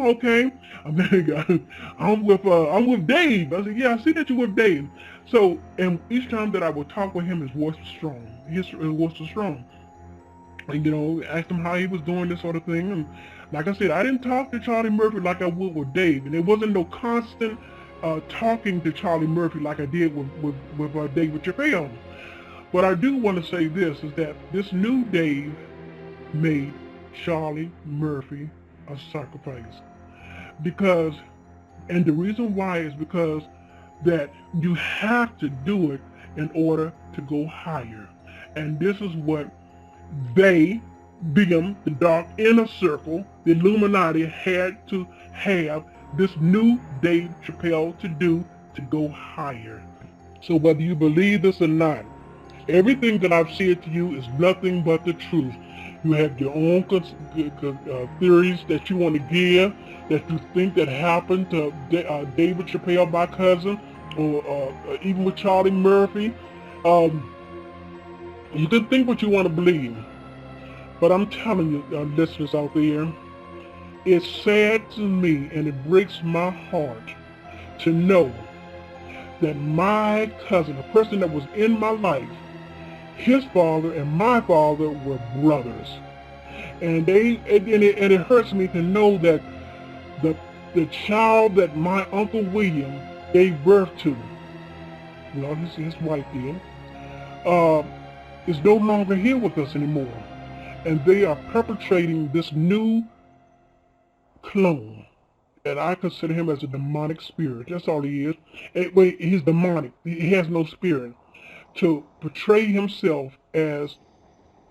okay. I'm with Dave. I said, yeah, I see that you're with Dave. So, and each time that I would talk with him, his voice was strong. His voice was strong. And, asked him how he was doing, this sort of thing. And like I said, I didn't talk to Charlie Murphy like I would with Dave. And there wasn't no constant talking to Charlie Murphy like I did with David Chappelle. But I do want to say this, is that this new Dave made Charlie Murphy a sacrifice. Because And the reason why is because that you have to do it in order to go higher. And this is what they, them, the dark inner circle, the Illuminati, had to have this new Dave Chappell to do to go higher. So whether you believe this or not, everything that I've said to you is nothing but the truth. You have your own theories that you want to give, that you think that happened to David Chappelle, my cousin, or even with Charlie Murphy. You can think what you want to believe. But I'm telling you, listeners out there, it's sad to me and it breaks my heart to know that my cousin, a person that was in my life, his father and my father were brothers. And it hurts me to know that the child that my Uncle William gave birth to, well, his wife did, is no longer here with us anymore. And they are perpetrating this new clone. And I consider him as a demonic spirit. That's all he is. He's demonic. He has no spirit. To portray himself as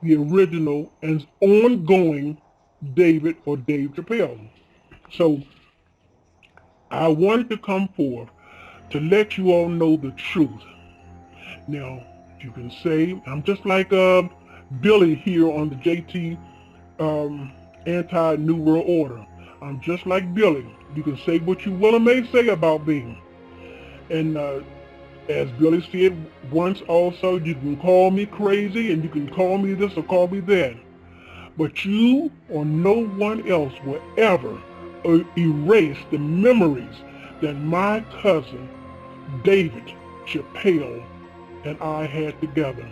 the original and ongoing David or Dave Chappelle. So I wanted to come forth to let you all know the truth. Now, you can say, I'm just like Billy here on the JT anti-New World Order. I'm just like Billy. You can say what you will and may say about me. And as Billy said once also, you can call me crazy and you can call me this or call me that. But you or no one else will ever erase the memories that my cousin David Chappelle and I had together.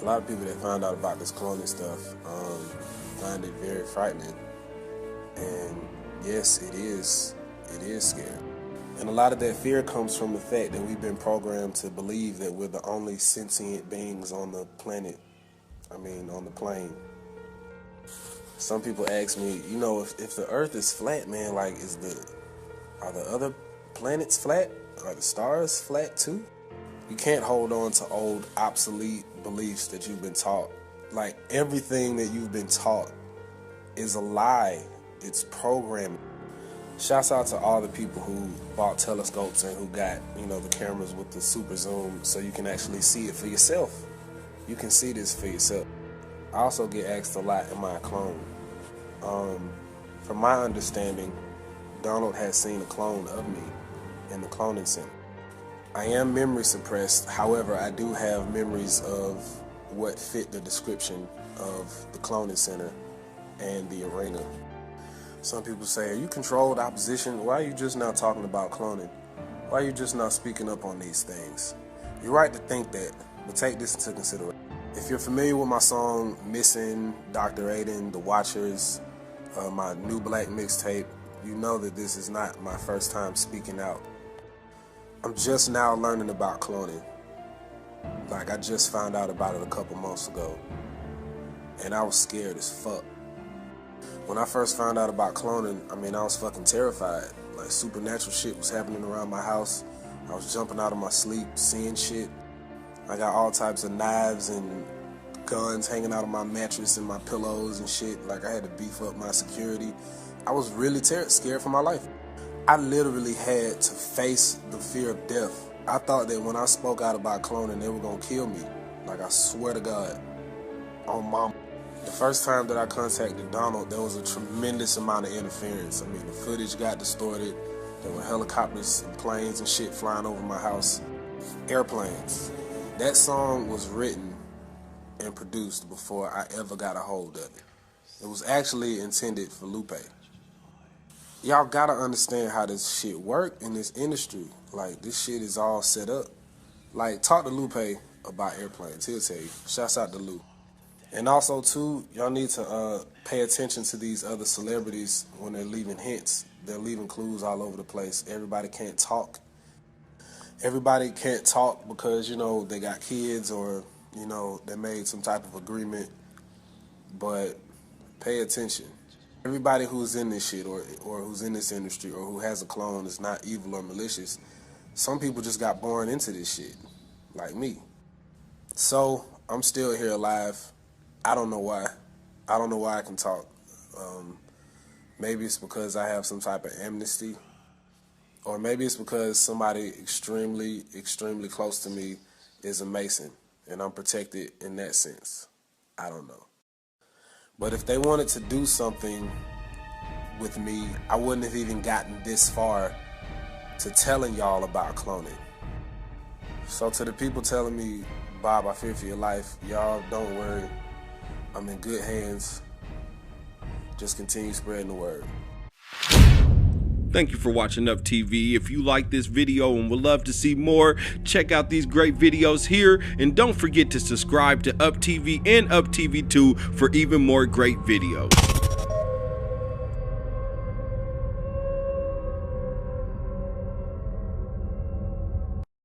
A lot of people that find out about this cloning stuff find it very frightening. And yes, it is scary. And a lot of that fear comes from the fact that we've been programmed to believe that we're the only sentient beings on the planet. On the plane. Some people ask me, if the Earth is flat, man, like, are the other planets flat? Are the stars flat too? You can't hold on to old, obsolete beliefs that you've been taught. Like, everything that you've been taught is a lie. It's programming. Shouts out to all the people who bought telescopes and who got, the cameras with the super zoom so you can actually see it for yourself. You can see this for yourself. I also get asked a lot, am I a clone? From my understanding, Donald has seen a clone of me in the cloning center. I am memory suppressed, however, I do have memories of what fit the description of the cloning center and the arena. Some people say, are you controlled opposition? Why are you just now talking about cloning? Why are you just not speaking up on these things? You're right to think that, but take this into consideration. If you're familiar with my song Missing, Dr. Aiden, The Watchers, my new black mixtape, you know that this is not my first time speaking out. I'm just now learning about cloning. Like, I just found out about it a couple months ago, and I was scared as fuck. When I first found out about cloning, I mean, I was fucking terrified. Like, supernatural shit was happening around my house. I was jumping out of my sleep, seeing shit. I got all types of knives and guns hanging out of my mattress and my pillows and shit. Like, I had to beef up my security. I was really scared for my life. I literally had to face the fear of death. I thought that when I spoke out about cloning, they were gonna kill me. Like, I swear to God, on mom. The first time that I contacted Donald, there was a tremendous amount of interference. I mean, the footage got distorted. There were helicopters and planes and shit flying over my house. Airplanes. That song was written and produced before I ever got a hold of it. It was actually intended for Lupe. Y'all gotta understand how this shit work in this industry. Like, this shit is all set up. Like, talk to Lupe about airplanes. He'll tell you. Shouts out to Lupe. And also, too, y'all need to pay attention to these other celebrities when they're leaving hints. They're leaving clues all over the place. Everybody can't talk. Everybody can't talk because, you know, they got kids or, you know, they made some type of agreement. But pay attention. Everybody who's in this shit or who's in this industry or who has a clone is not evil or malicious. Some people just got born into this shit, like me. So, I'm still here alive. I don't know why. I don't know why I can talk. Maybe it's because I have some type of amnesty. Or maybe it's because somebody extremely, extremely close to me is a Mason, and I'm protected in that sense. I don't know. But if they wanted to do something with me, I wouldn't have even gotten this far to telling y'all about cloning. So to the people telling me, Bob, I fear for your life, y'all don't worry. I'm in good hands. Just continue spreading the word. Thank you for watching Up TV. If you like this video and would love to see more, check out these great videos here. And don't forget to subscribe to Up TV and Up TV 2 for even more great videos.